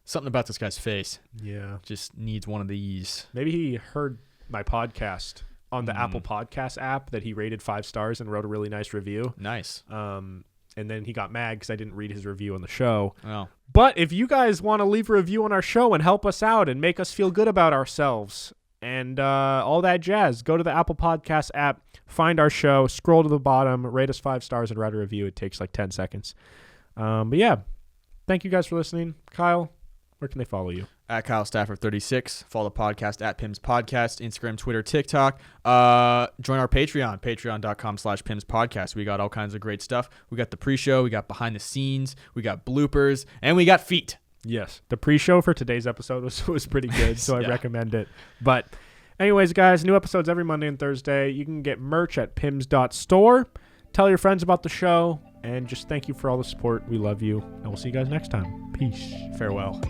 B: something about this guy's face
A: Yeah.
B: just needs one of these.
A: Maybe he heard my podcast on the Apple Podcast app that he rated 5 stars and wrote a really nice review.
B: Nice.
A: And then he got mad because I didn't read his review on the show.
B: Oh.
A: But if you guys want to leave a review on our show and help us out and make us feel good about ourselves and all that jazz, go to the Apple Podcast app, find our show, scroll to the bottom, rate us 5 stars and write a review. It takes like 10 seconds. But yeah, thank you guys for listening. Kyle, where can they follow you?
B: At Kyle Stafford 36. Follow the podcast at PIMS Podcast, Instagram, Twitter, TikTok. Join our Patreon, patreon.com/PIMS Podcast. We got all kinds of great stuff. We got the pre-show, we got behind the scenes, we got bloopers, and we got feet.
A: Yes. The pre-show for today's episode was pretty good, so I
B: Yeah.
A: recommend it. But anyways, guys, new episodes every Monday and Thursday. You can get merch at pims.store. Tell your friends about the show, and just thank you for all the support. We love you, and we'll see you guys next time. Peace.
B: Farewell.